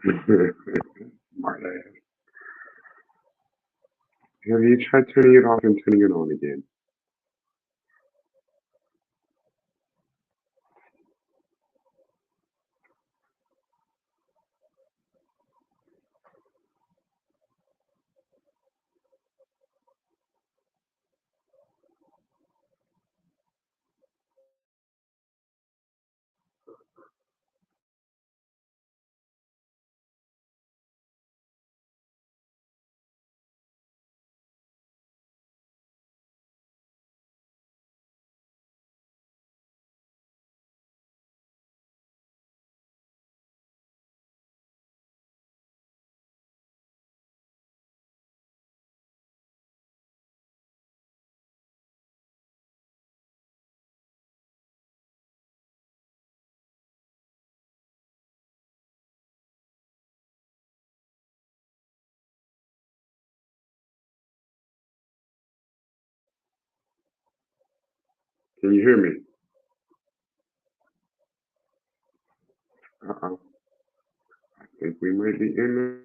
Smart ass. Have you tried turning it off and turning it on again? Can you hear me? Uh-oh. I think we might be in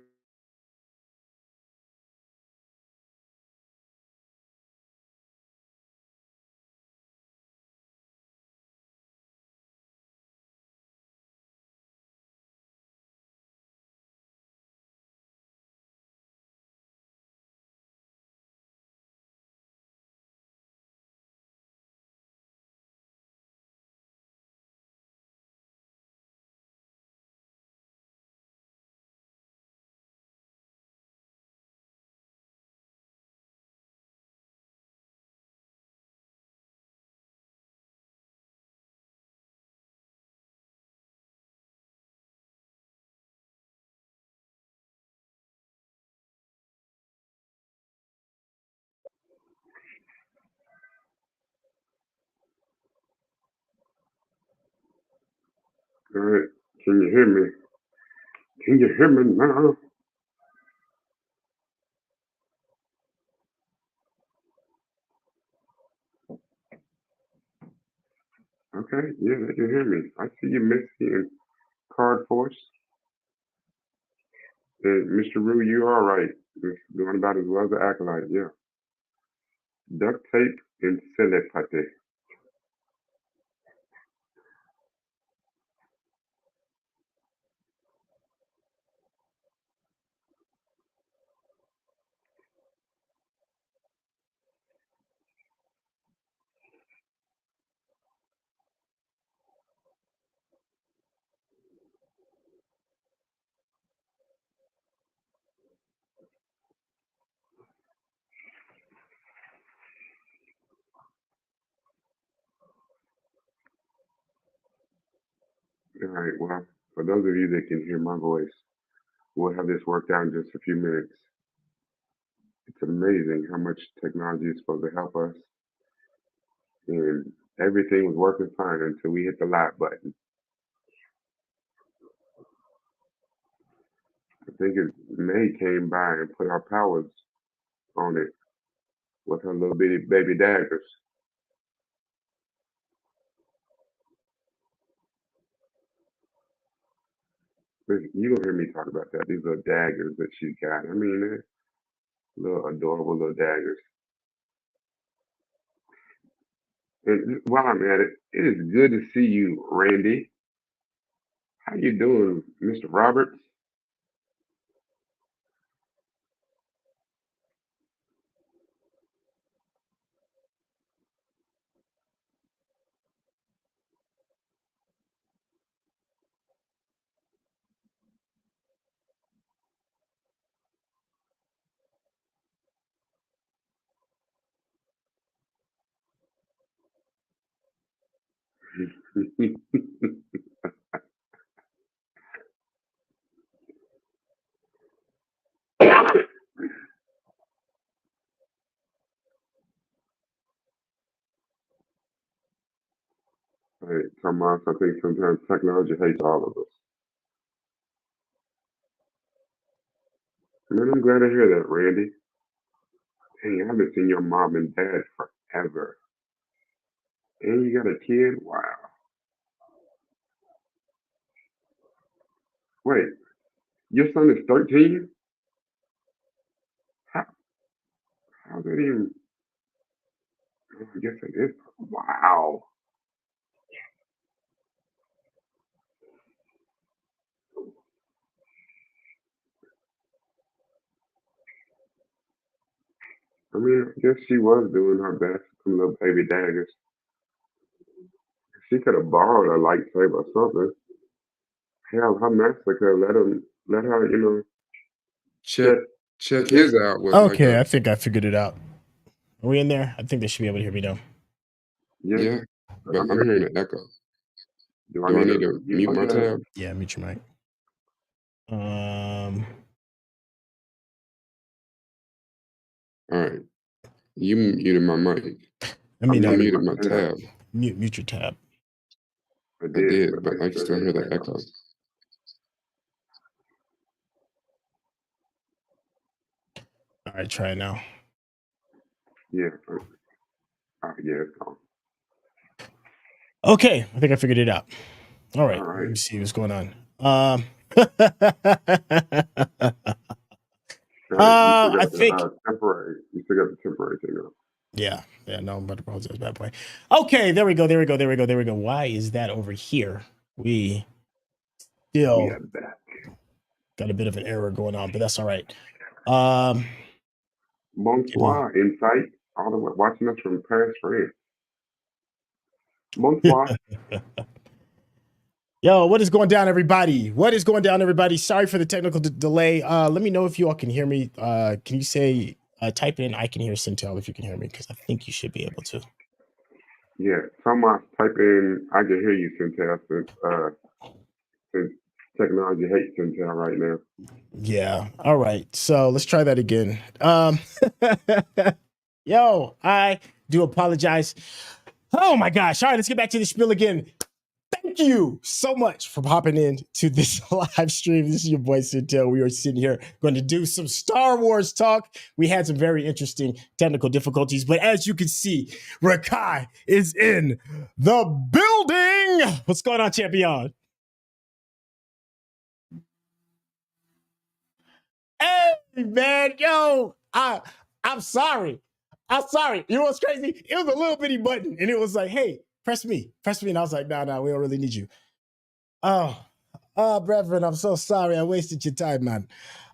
All right. Can you hear me? Can you hear me now? Okay. Yeah, they can hear me. I see you, Missy and Card Force. And Mr. Rue, you are right. It's doing about as well as the Acolyte. Yeah. Duct tape and telepathy. All right. Well, for those of you that can hear my voice, we'll have this worked out in just a few minutes. It's amazing how much technology is supposed to help us, and everything was working fine until we hit the live button. I think it May came by and put our powers on it with her little bitty baby daggers. But you don't hear me talk about that. These little daggers that she's got. I mean, they're little adorable little daggers. And while I'm at it, it is good to see you, Randy. How you doing, Mr. Roberts? Hey, Thomas, I think sometimes technology hates all of us. Man, I'm glad to hear that, Randy. Hey, I haven't seen your mom and dad forever. And you got a kid? Wow. Wait, Your son is 13? How, how's that even? I guess it is. Wow. I mean, I guess she was doing her best. Some little baby daggers. She could have borrowed a lightsaber or something. Hell, her master could have let her, Check set, check set, his out with like Okay, a I think I figured it out. Are we in there? I think they should be able to hear me now. yeah. yeah, but I'm I'm hearing an echo. Do I Do I need need to to mute mute my my tab? tab? Yeah, mute your mic. All right. You muted my mic. I mean, I muted muted my tab. mute your tab. I I did, did, but but I can still hear the echo. All right, try it now. Yeah. Yeah, it's gone. Okay, I think I figured it out. All right, All right. let me see what's going on. All right, I think. temporary. You still got the temporary thing up. Yeah, no, I'm about to pause this bad boy. Okay, there we go. Why is that over here? We still We are back. got a bit of an error going on, but that's all right. Bonsoir, Insight. All the way watching us from Paris, France. Bonsoir. Yo, what is going down, everybody? What is going down, everybody? Sorry for the technical delay. Let me know if you all can hear me. Can you say, type in, I can hear Syntell if you can hear me, because I think you should be able to. Yeah, someone type in, I can hear you, Syntell, since technology hates Syntell right now. Yeah. All right. So let's try that again. Yo, I do apologize. Oh my gosh. All right, let's get back to the spiel again. Thank you so much for popping in to this live stream. This is your boy Syntell. We are sitting here going to do some Star Wars talk. We had some very interesting technical difficulties, but as you can see, Rekkai is in the building. What's going on, champion? Hey, man, yo, I'm sorry. I'm sorry. You know what's crazy? It was a little bitty button, and it was like, hey, press me. And I was like, no, we don't really need you. Oh, brethren, I'm so sorry. I wasted your time, man.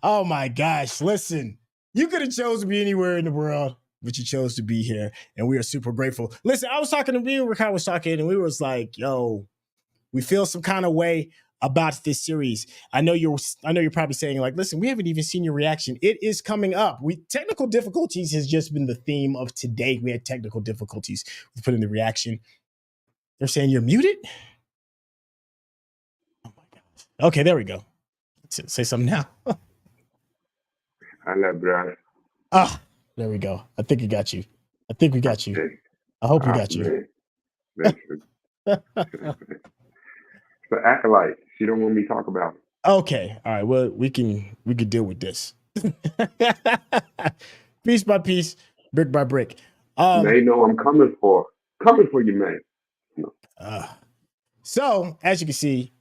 Oh my gosh. Listen, you could have chose to be anywhere in the world, but you chose to be here, and we are super grateful. Listen, I was talking to me, Rekkai was talking, and we was like, yo, we feel some kind of way about this series. I know you're probably saying, like, listen, we haven't even seen your reaction. It is coming up. Technical difficulties has just been the theme of today. We had technical difficulties with putting the reaction. They're saying you're muted. Oh my gosh. Okay, there we go. Say something now. I love bro. Ah, there we go. I think we got you. Okay. I hope we got you. Man. Listen. The Acolyte. She don't want me to talk about it. Okay. All right. Well, we can deal with this. Piece by piece, brick by brick. They know I'm coming for you, man. No. So as you can see,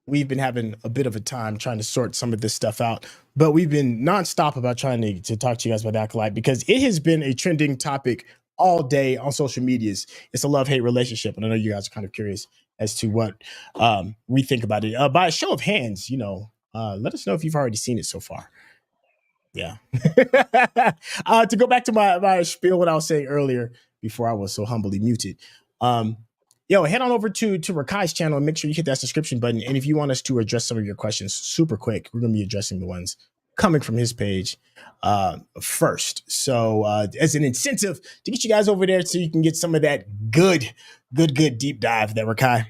we've been having a bit of a time trying to sort some of this stuff out, but we've been nonstop about trying to talk to you guys about Acolyte because it has been a trending topic all day on social medias. It's a love-hate relationship, and I know you guys are kind of curious as to what we think about it. By a show of hands, let us know if you've already seen it so far. Yeah. To go back to my spiel, what I was saying earlier before I was so humbly muted. Head on over to Rekkai's channel and make sure you hit that subscription button. And if you want us to address some of your questions super quick, we're going to be addressing the ones coming from his page first. So as an incentive to get you guys over there so you can get some of that good deep dive that Rekkai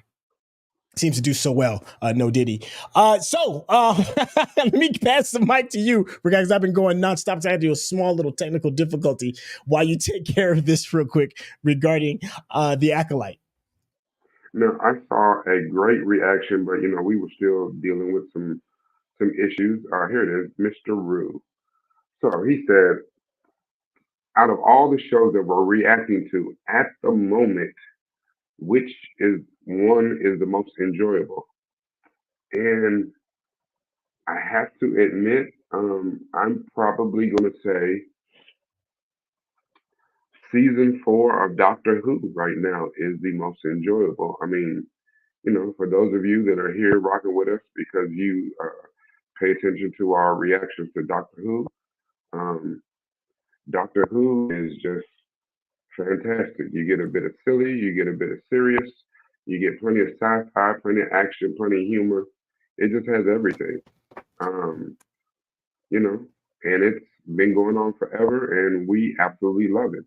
seems to do so well. No Diddy. Let me pass the mic to you, because I've been going nonstop. I had to do a small little technical difficulty while you take care of this real quick regarding the Acolyte. No, I saw a great reaction, but we were still dealing with some issues. Here it is, Mr. Rue. So he said, out of all the shows that we're reacting to at the moment, which is the most enjoyable? And I have to admit, I'm probably going to say season 4 of Doctor Who right now is the most enjoyable. I mean, for those of you that are here rocking with us because you pay attention to our reactions to Doctor Who, um, Doctor Who is just fantastic. You get a bit of silly, you get a bit of serious, you get plenty of sci-fi, plenty of action, plenty of humor. It just has everything. Um, you know, and it's been going on forever, and we absolutely love it.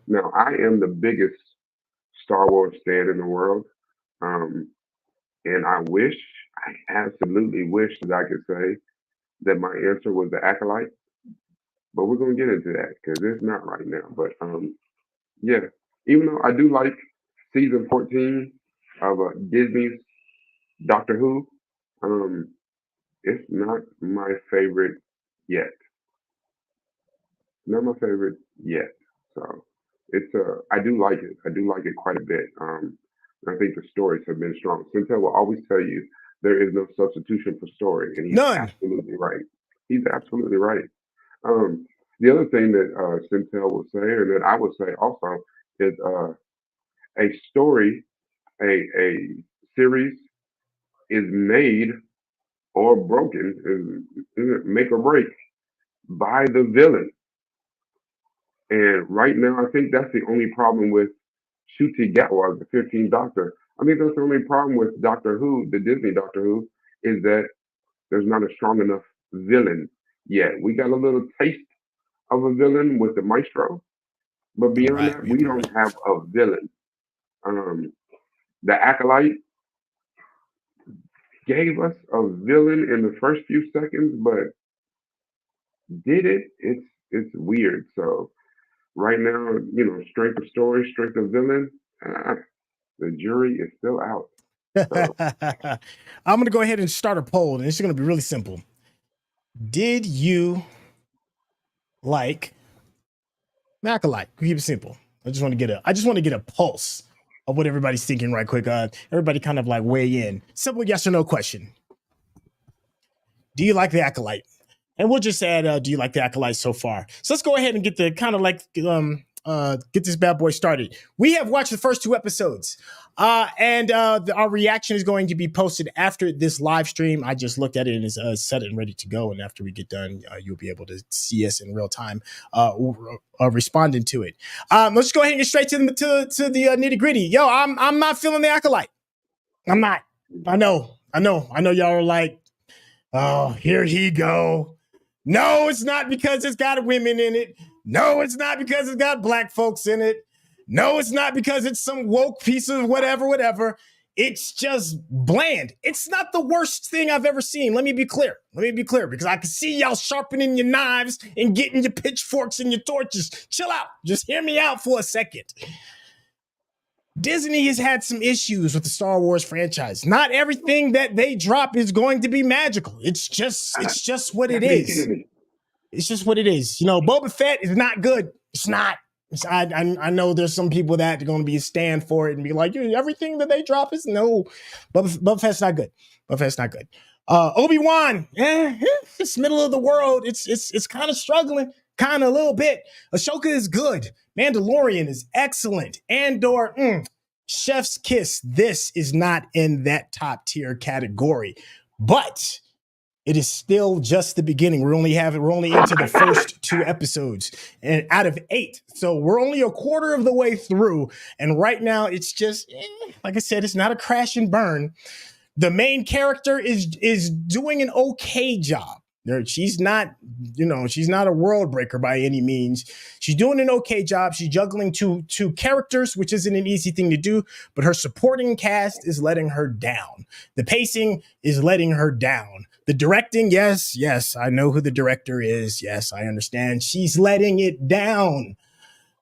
Now, I am the biggest Star Wars fan in the world, um, and I absolutely wish that I could say that my answer was the Acolyte, but we're gonna get into that because it's not right now. But yeah, even though I do like season 14 of Disney's Doctor Who, um, it's not my favorite yet. Not my favorite yet. So it's I do like it. I do like it quite a bit. I think the stories have been strong. Syntell will always tell you there is no substitution for story, and he's None. absolutely right. He's absolutely right. Um, the other thing that Syntell will say, and that I would say also, is a story, a series is made or broken, is make or break by the villain. And right now, I think that's the only problem with Shuti Gatwa, the 15th Doctor. I think that's the only problem with Doctor Who, the Disney Doctor Who, is that there's not a strong enough villain yet. We got a little taste of a villain with the Maestro, but beyond Right. that, we don't have a villain. Um, the Acolyte gave us a villain in the first few seconds, but did it? It's weird. So right now, strength of story, strength of villain. The jury is still out. So I'm going to go ahead and start a poll, and it's going to be really simple. Did you like Acolyte? Keep it simple. I just want to get a pulse of what everybody's thinking right quick. Everybody kind of like weigh in. Simple yes or no question. Do you like the Acolyte? And we'll just add, do you like the Acolyte so far? So let's go ahead and get the kind of like get this bad boy started. We have watched the first 2 episodes. And our reaction is going to be posted after this live stream. I just looked at it and it's set and ready to go. And after we get done, you'll be able to see us in real time responding to it. Let's go ahead and get straight to the nitty gritty. Yo, I'm not feeling the Acolyte. I'm not. I know y'all are like, oh, here he go. No, it's not because it's got women in it. No, it's not because it's got black folks in it. No, it's not because it's some woke piece of whatever. It's just bland. It's not the worst thing I've ever seen. Let me be clear because I can see y'all sharpening your knives and getting your pitchforks and your torches. Chill out. Just hear me out for a second. Disney has had some issues with the Star Wars franchise. Not everything that they drop is going to be magical. It's just what it is. It's just what it is. Boba Fett is not good. It's not. I know there's some people that are going to be a stand for it and be like, everything that they drop is no. Boba Fett's not good. Boba Fett's not good. Obi-Wan, it's middle of the world. It's kind of struggling, kind of a little bit. Ahsoka is good. Mandalorian is excellent. Andor, chef's kiss. This is not in that top tier category, but it is still just the beginning. We're only into the first 2 episodes and out of 8. So we're only a quarter of the way through. And right now it's just, like I said, it's not a crash and burn. The main character is doing an okay job. She's not a world breaker by any means. She's doing an okay job. She's juggling two characters, which isn't an easy thing to do, but her supporting cast is letting her down. The pacing is letting her down. The directing, yes, I know who the director is. Yes, I understand. She's letting it down.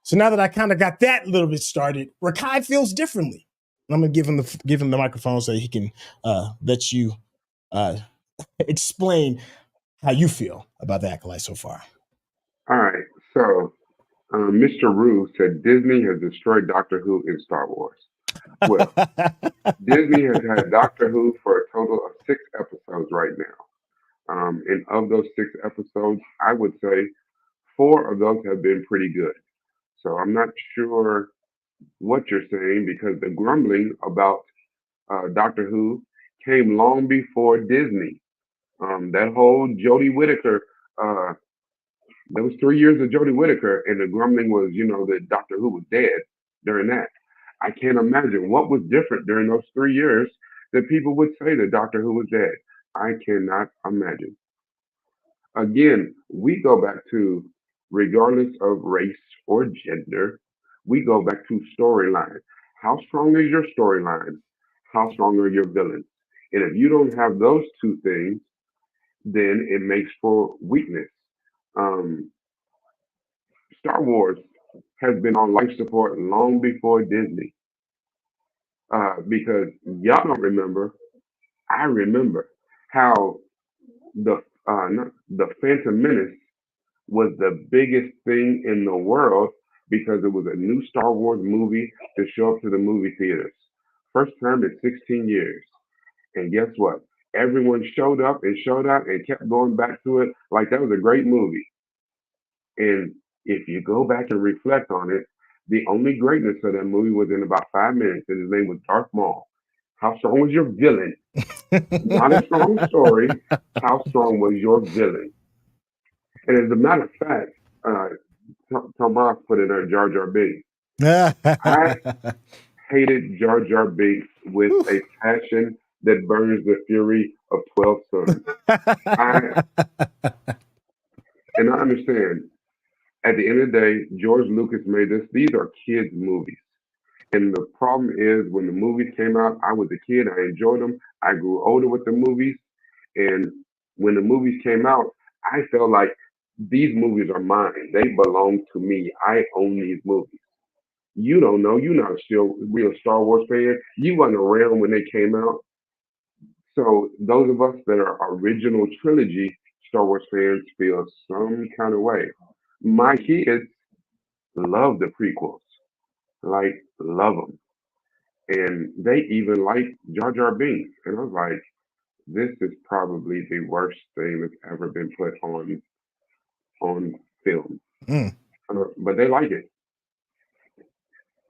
So now that I kind of got that little bit started, Rekkai feels differently. I'm gonna give him the microphone so he can let you explain how you feel about the Acolyte so far. All right. So Mr. Rue said Disney has destroyed Doctor Who in Star Wars. Well, Disney has had Doctor Who for a total of 6 episodes right now. And of those 6 episodes, I would say 4 of those have been pretty good. So I'm not sure what you're saying because the grumbling about Doctor Who came long before Disney. That whole Jodie Whittaker, uh, there was 3 years of Jodie Whittaker, and the grumbling was, that Doctor Who was dead during that. I can't imagine what was different during those 3 years that people would say that Doctor Who was dead. I cannot imagine. Again, we go back to, regardless of race or gender, we go back to storyline. How strong is your storyline? How strong are your villains? And if you don't have those two things, then it makes for weakness. Um, Star Wars has been on life support long before Disney, because y'all don't remember. I remember how the Phantom Menace was the biggest thing in the world because it was a new Star Wars movie to show up to the movie theaters. First time in 16 years. And guess what? Everyone showed up and showed out and kept going back to it like that was a great movie. And if you go back and reflect on it, the only greatness of that movie was in about 5 minutes, and his name was Darth Maul. How strong was your villain? Not a strong story. How strong was your villain? And as a matter of fact, uh, Tomas put in there Jar Jar Binks. I hated Jar Jar Binks with a passion that burns the fury of 12 suns. I and I understand. At the end of the day, George Lucas made this. These are kids' movies. And the problem is when the movies came out, I was a kid, I enjoyed them. I grew older with the movies. And when the movies came out, I felt like these movies are mine. They belong to me. I own these movies. You don't know. You're not still real Star Wars fan. You weren't around when they came out. So those of us that are original trilogy Star Wars fans feel some kind of way. My kids love the prequels, like love them, and they even like Jar Jar Binks. And I was like, this is probably the worst thing that's ever been put on film. Mm. But they like it.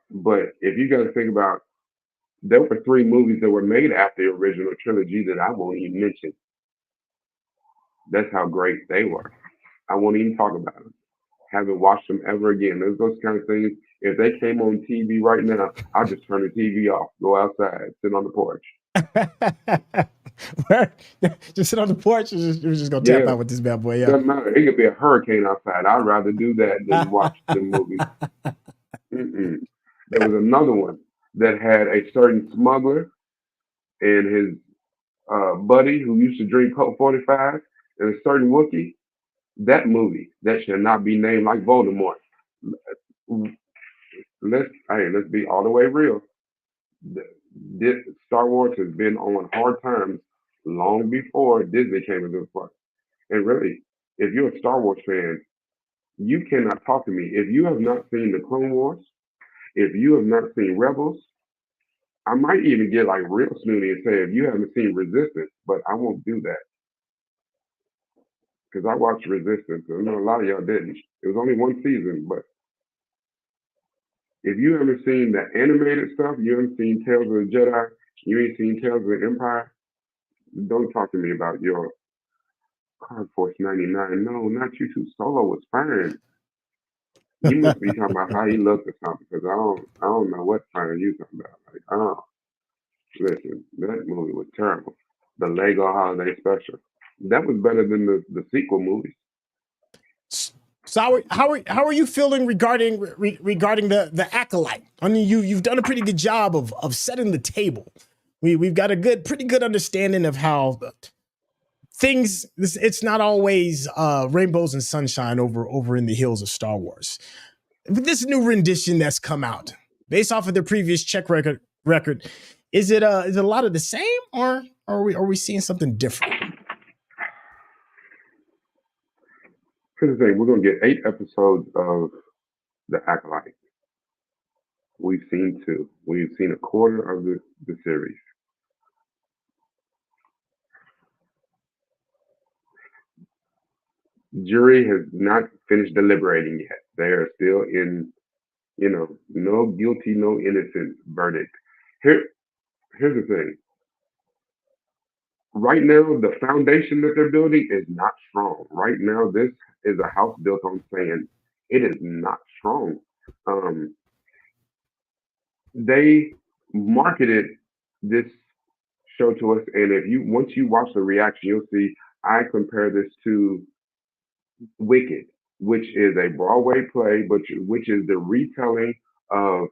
But if you guys think about, there were 3 movies that were made after the original trilogy that I won't even mention. That's how great they were. I won't even talk about them. Haven't watched them ever again. There's those kind of things. If they came on TV right now, I'll just turn the TV off, go outside, sit on the porch. Where- just sit on the porch and you're just gonna tap Yeah, out with this bad boy. Yeah. doesn't matter. It could be a hurricane outside. I'd rather do that than watch the movie. Mm-mm. There was another one that had a certain smuggler and his buddy who used to drink Coke 45 and a certain Wookiee. That movie that should not be named like Voldemort. Let's be all the way real. This Star Wars has been on hard times long before Disney came into play. And really, if you're a Star Wars fan, you cannot talk to me if you have not seen the Clone Wars. If you have not seen Rebels, I might even get like real snooty and say if you haven't seen Resistance, but I won't do that because I watched Resistance. I know a lot of y'all didn't. It was only one season, but if you haven't seen the animated stuff, you haven't seen Tales of the Jedi, you ain't seen Tales of the Empire, don't talk to me about your Card Force 99. No, not you two. Solo was fine. You must be talking about how he looked or something, because I don't know what fine you talking about. Like, oh, listen, that movie was terrible. The Lego Holiday Special. That was better than the sequel movies. So how are you feeling regarding the Acolyte? I mean, you've done a pretty good job of setting the table. We've got a pretty good understanding of how things. It's not always rainbows and sunshine over in the hills of Star Wars. With this new rendition that's come out, based off of the previous check record, is it a lot of the same, or are we seeing something different? Here's the thing: we're gonna get 8 episodes of the Acolyte. We've seen 2. We've seen a quarter of the series. Jury has not finished deliberating yet. They are still in, no guilty, no innocent verdict. Here, here's the thing. Right now, the foundation that they're building is not strong. Right now, this is a house built on sand. It is not strong. Um, they marketed this show to us, and if you once you watch the reaction, you'll see I compare this to Wicked, which is a Broadway play, but which is the retelling of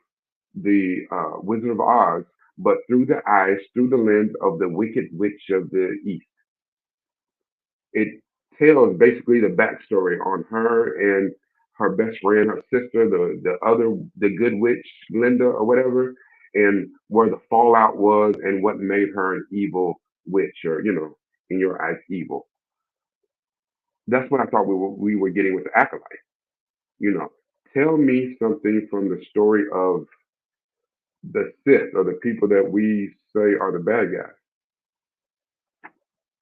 the Wizard of Oz, but through the lens of the Wicked Witch of the East. It tells basically the backstory on her and her best friend, her sister, the good witch, Glinda or whatever, and where the fallout was and what made her an evil witch or, in your eyes, evil. That's what I thought we were getting with the Acolyte. You know, tell me something from the story of the Sith or the people that we say are the bad guys.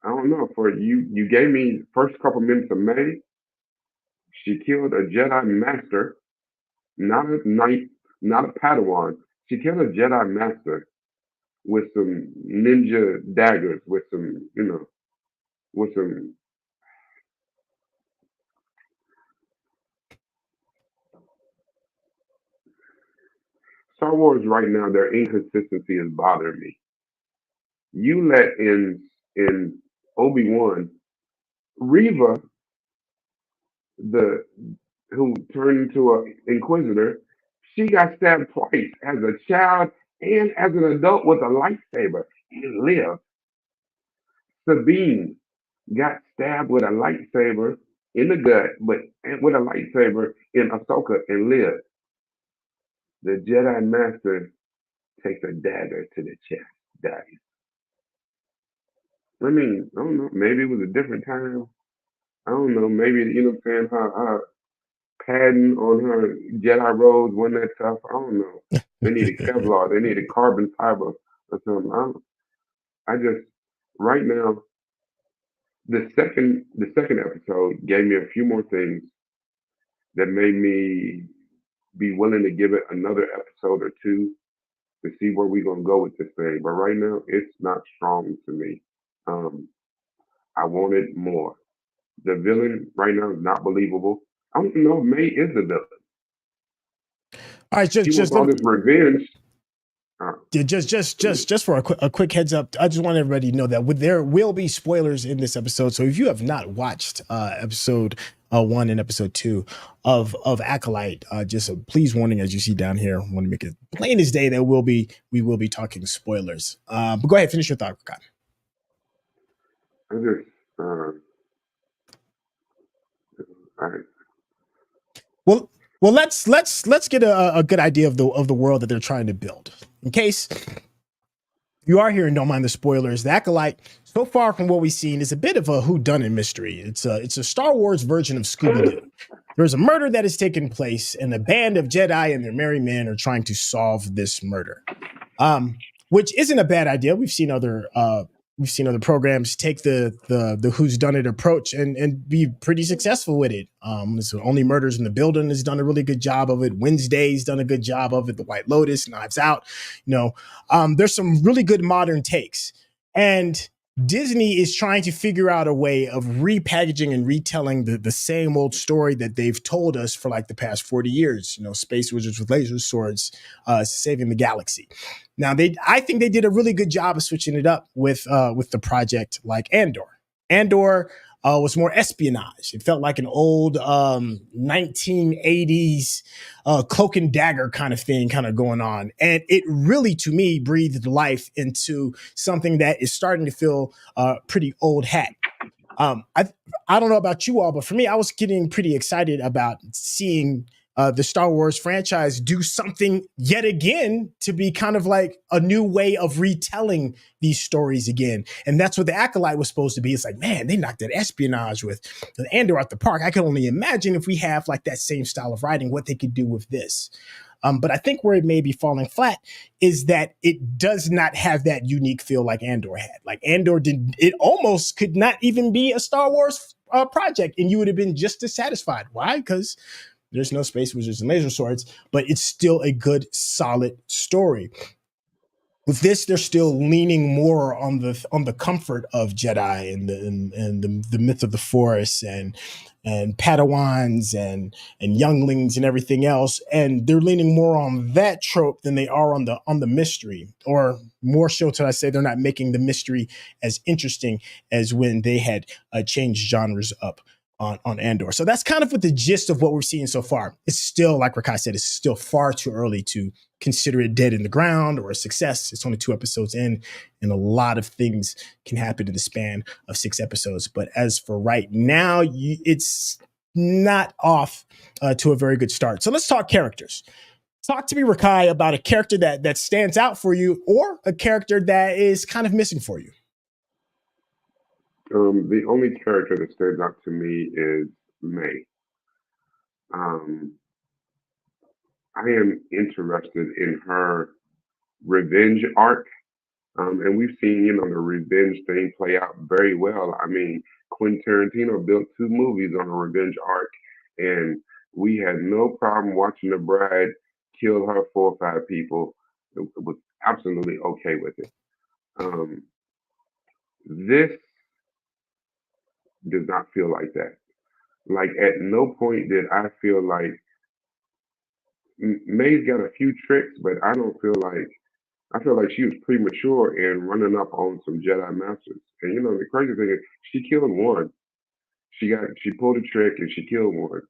I don't know. For you gave me first couple minutes of May. She killed a Jedi Master, not a knight, not a Padawan. She killed a Jedi Master with some ninja daggers, with some, with some. Star Wars right now, their inconsistency is bothering me. You let in Obi-Wan, Reva, the who turned into an Inquisitor, she got stabbed twice as a child and as an adult with a lightsaber and lived. Sabine got stabbed with a lightsaber in the gut, but with a lightsaber in Ahsoka and lived. The Jedi Master takes a dagger to the chest, dies. I mean, I don't know. Maybe it was a different time. I don't know. Maybe what I'm saying. Her padding on her Jedi robes wasn't that tough. I don't know. They needed Kevlar. They needed carbon fiber or something. I just right now the second episode gave me a few more things that made me be willing to give it another episode or two to see where we're gonna go with this thing. But right now, it's not strong to me. Um, I wanted more. The villain right now is not believable. I don't know if May is the villain. All right, She wants all this revenge. Just for a quick heads up, I just want everybody to know that there will be spoilers in this episode. So if you have not watched episode 1 and episode 2 of Acolyte, just a please warning as you see down here. I want to make it plain as day that we will be talking spoilers. But go ahead, finish your thought, Rekkai. I just I, Well, let's get a good idea of the world that they're trying to build. In case you are here and don't mind the spoilers, the Acolyte, so far from what we've seen, is a bit of a whodunit mystery. It's a Star Wars version of Scooby-Doo. There's a murder that has taken place, and a band of Jedi and their merry men are trying to solve this murder, which isn't a bad idea. We've seen other programs take the who's done it approach and be pretty successful with it. So Only Murders in the Building has done a really good job of it. Wednesday's done a good job of it. The White Lotus, Knives Out. There's some really good modern takes, and Disney is trying to figure out a way of repackaging and retelling the same old story that they've told us for like the past 40 years. Space wizards with laser swords saving the galaxy. Now, I think they did a really good job of switching it up with the project like Andor. Andor was more espionage. It felt like an old 1980s cloak and dagger kind of thing kind of going on. And it really, to me, breathed life into something that is starting to feel pretty old hat. I don't know about you all, but for me, I was getting pretty excited about seeing the Star Wars franchise do something yet again to be kind of like a new way of retelling these stories again. And that's what the Acolyte was supposed to be. It's like, man, they knocked that espionage with Andor at the park. I can only imagine if we have like that same style of writing, what they could do with this. But I think where it may be falling flat is that it does not have that unique feel like Andor had. Like Andor it almost could not even be a Star Wars project, and you would have been just as satisfied. Why? Because there's no space wizards and laser swords, but it's still a good, solid story. With this, they're still leaning more on the comfort of Jedi and the myth of the Force and Padawans and younglings and everything else, and they're leaning more on that trope than they are on the mystery, or more so, should I say, they're not making the mystery as interesting as when they had changed genres up on Andor. So that's kind of what the gist of what we're seeing so far. It's still, like Rekkai said, it's still far too early to consider it dead in the ground or a success. It's only 2 episodes in, and a lot of things can happen in the span of 6 episodes. But as for right now, it's not off to a very good start. So let's talk characters. Talk to me, Rekkai, about a character that stands out for you, or a character that is kind of missing for you. The only character that stands out to me is May. I am interested in her revenge arc. And we've seen, the revenge thing play out very well. I mean, Quentin Tarantino built 2 movies on a revenge arc, and we had no problem watching the bride kill her 4 or 5 people. It was absolutely okay with it. This does not feel like that. Like, at no point did I feel like May's got a few tricks, but I feel like she was premature and running up on some Jedi Masters. And the crazy thing is, she killed one. She pulled a trick and she killed one.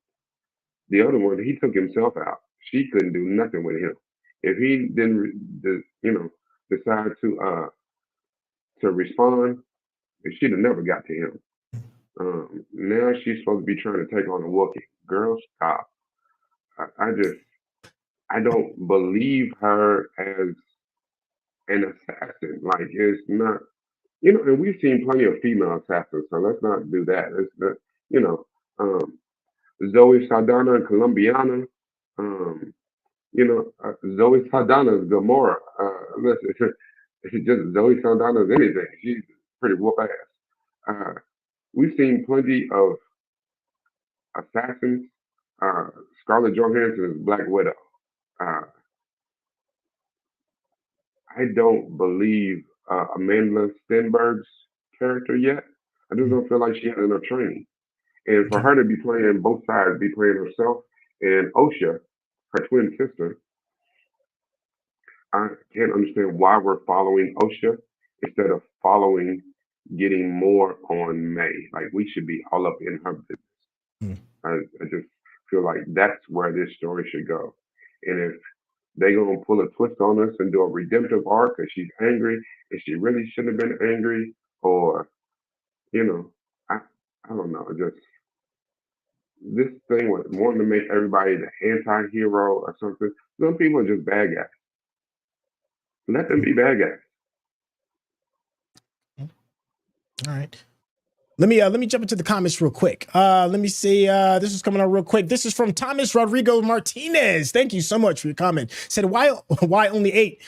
The other one, he took himself out. She couldn't do nothing with him. If he didn't, decide to respond, she'd have never got to him. Now she's supposed to be trying to take on a Wookiee. Girl, stop. I don't believe her as an assassin. Like, it's not, and we've seen plenty of female assassins, so let's not do that. It's not, Zoe Saldana and Colombiana, Zoe Saldana's Gamora. Listen, it's just Zoe Saldana's anything. She's pretty whoop ass. We've seen plenty of assassins. Scarlett Johansson is Black Widow. I don't believe Amanda Stenberg's character yet. I just don't feel like she had enough training. And for her to be playing both sides, be playing herself and Osha, her twin sister, I can't understand why we're following Osha instead of getting more on May. Like, we should be all up in her business. I just feel like that's where this story should go. And if they're going to pull a twist on us and do a redemptive arc because she's angry and she really shouldn't have been angry, or, I don't know. Just this thing with wanting to make everybody the anti-hero or something. Some people are just bad guys. Let them be bad guys. All right. Let me jump into the comments real quick. Let me see. This is coming out real quick. This is from Thomas Rodrigo Martinez. Thank you so much for your comment. Said, why only 8?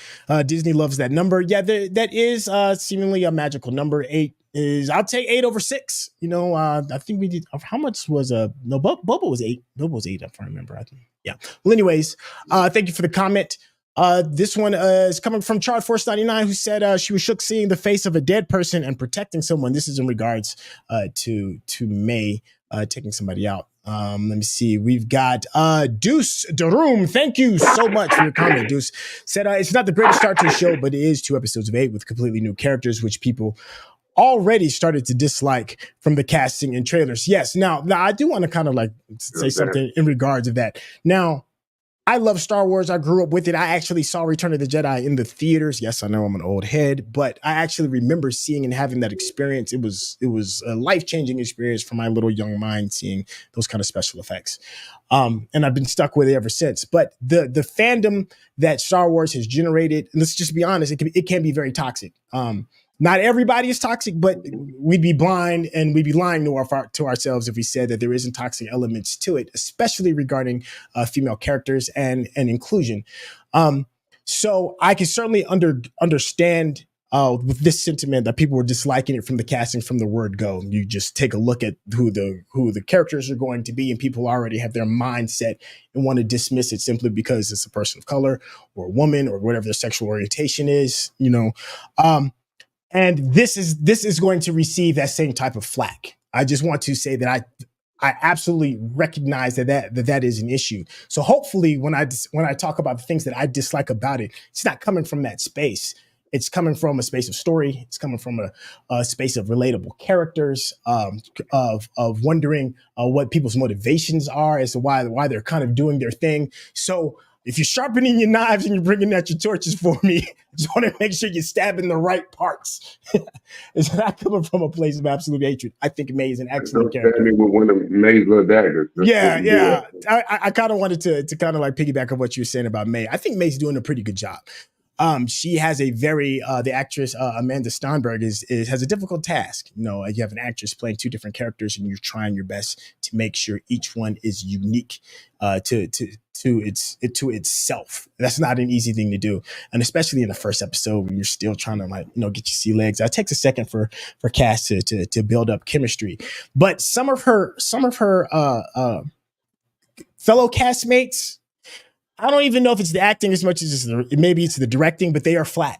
Disney loves that number. Yeah, that is seemingly a magical number. 8 is, I'll take 8 over 6. I think we did. How much was no? Boba was 8. Boba was 8. If I remember. Yeah. Well, anyways, thank you for the comment. This one is coming from Chart Force 99, who said she was shook seeing the face of a dead person and protecting someone. This is in regards to May taking somebody out. Let me see. We've got Deuce Daroom. Thank you so much for your comment, Deuce. Said it's not the greatest start to the show, but it is 2 episodes of 8 with completely new characters, which people already started to dislike from the casting and trailers. Yes. Now I do want to kind of like say something in regards of that. Now, I love Star Wars. I grew up with it. I actually saw Return of the Jedi in the theaters. Yes, I know I'm an old head, but I actually remember seeing and having that experience. It was a life-changing experience for my little young mind, seeing those kind of special effects. And I've been stuck with it ever since. But the fandom that Star Wars has generated, and let's just be honest, it can be very toxic. Not everybody is toxic, but we'd be blind and we'd be lying to ourselves if we said that there isn't toxic elements to it, especially regarding female characters and inclusion. So I can certainly understand with this sentiment that people were disliking it from the casting from the word go. You just take a look at who the characters are going to be, and people already have their mindset and want to dismiss it simply because it's a person of color or a woman or whatever their sexual orientation is, and this is going to receive that same type of flack. I just want to say that I absolutely recognize that is an issue. So hopefully when I talk about the things that I dislike about it, it's not coming from that space. It's coming from a space of story. It's coming from a space of relatable characters, of wondering what people's motivations are as to why they're kind of doing their thing. So if you're sharpening your knives and you're bringing out your torches for me, I just want to make sure you're stabbing the right parts. It's not coming from a place of absolute hatred. I think May is an excellent character. Don't stab me with one of May's little daggers. Yeah. I kind of wanted to kind of like piggyback on what you were saying about May. I think May's doing a pretty good job. She has a very the actress Amanda Steinberg has a difficult task. You have an actress playing two different characters, and you're trying your best to make sure each one is unique to itself. That's not an easy thing to do, and especially in the first episode when you're still trying to get your sea legs. It takes a second for Cass to build up chemistry, but some of her fellow castmates, I don't even know if it's the acting as much as maybe it's the directing, but they are flat.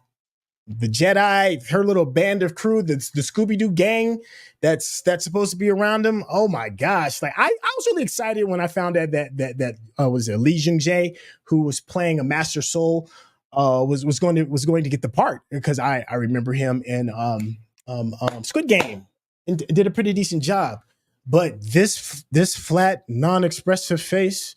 The Jedi, her little band of crew, the Scooby-Doo gang that's supposed to be around them. Oh my gosh. Like I was really excited when I found out that was Lee Jung-jae, who was playing a Master Soul, was going to get the part, because I remember him in Squid Game and did a pretty decent job. But this flat, non-expressive face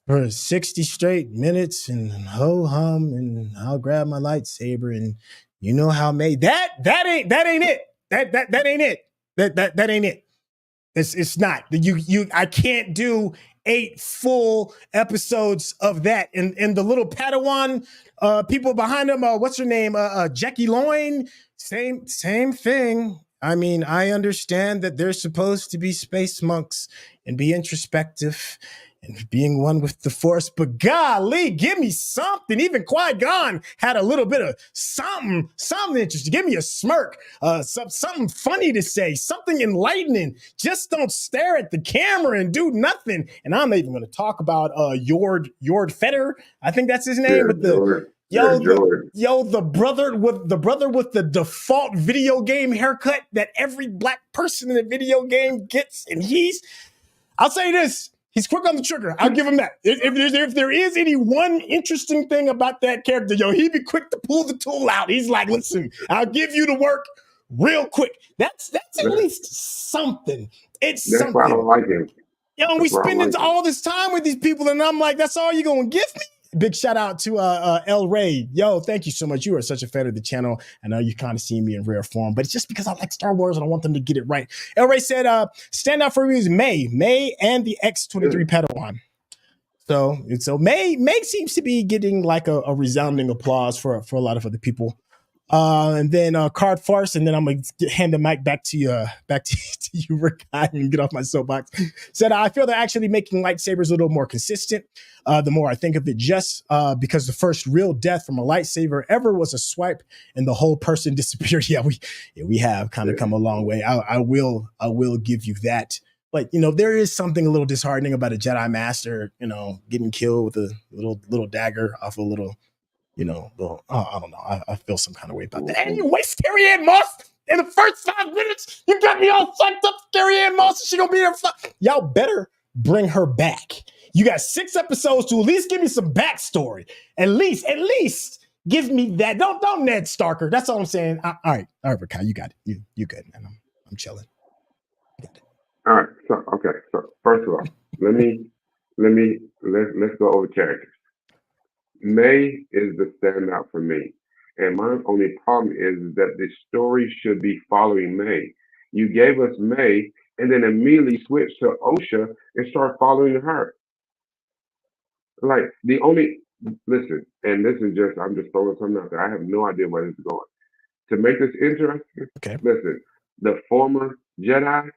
for 60 straight minutes and ho hum, and I'll grab my lightsaber, and you know how May that ain't it. That ain't it. That ain't it. It's not. I can't do 8 full episodes of that. And the little Padawan people behind him, what's her name? Jackie Loin, same thing. I mean, I understand that they're supposed to be space monks and be introspective and being one with the Force, but golly, give me something. Even Qui-Gon had a little bit of something interesting. Give me a smirk, something funny to say, something enlightening. Just don't stare at the camera and do nothing. And I'm not even going to talk about Jord Fetter. I think that's his name. But the brother with the default video game haircut that every black person in a video game gets, and I'll say this. He's quick on the trigger. I'll give him that. If there is any one interesting thing about that character, he'd be quick to pull the tool out. He's like, listen, I'll give you the work real quick. That's at least something. It's that's something. Why I don't like him. We spend all this time with these people, and I'm like, that's all you're going to give me? Big shout out to El Ray. Thank you so much. You are such a fan of the channel. I know you kind of see me in rare form, but it's just because I like Star Wars and I want them to get it right. El Ray said, stand out for me is May and the X-23 Padawan. So May seems to be getting like a resounding applause for a lot of other people. And then Card Farce, and then I'm gonna hand the mic back to you, Rekkai, and get off my soapbox. Said I feel they're actually making lightsabers a little more consistent. The more I think of it, just because the first real death from a lightsaber ever was a swipe, and the whole person disappeared. We have kind of come a long way. I will give you that. But there is something a little disheartening about a Jedi Master, getting killed with a little dagger off a little. I don't know. I feel some kind of way about that. Anyways, Carrie Ann Moss, in the first 5 minutes, you got me all fucked up. Carrie Ann Moss, she gonna be there. Y'all better bring her back. You got 6 episodes to at least give me some backstory. At least give me that. Don't Ned Starker. That's all I'm saying. All right, Rekkai, you got it. You good, man. I'm chilling. You got it. All right. So first of all, let's go over characters. May is the standout for me. And my only problem is that the story should be following May. You gave us May and then immediately switched to Osha and start following her. Like listen, and this is I'm just throwing something out there. I have no idea where this is going. To make this interesting, okay. Listen, the former Jedi,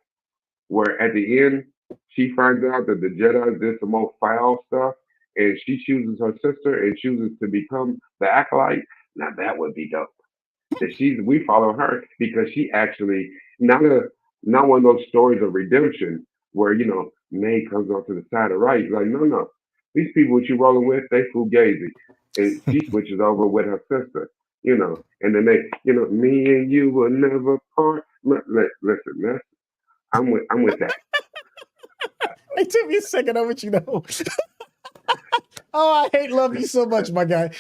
where at the end, she finds out that the Jedi did some more foul stuff, and she chooses her sister and chooses to become the Acolyte. Now that would be dope. that we follow her because she actually not one of those stories of redemption where May comes off to the side of right. Like no, these people that you rolling with, they fugazi, and she switches over with her sister. And then me and you will never part. Listen, I'm with that. It took me a second. I'm with you though. Oh, I love you so much, my guy.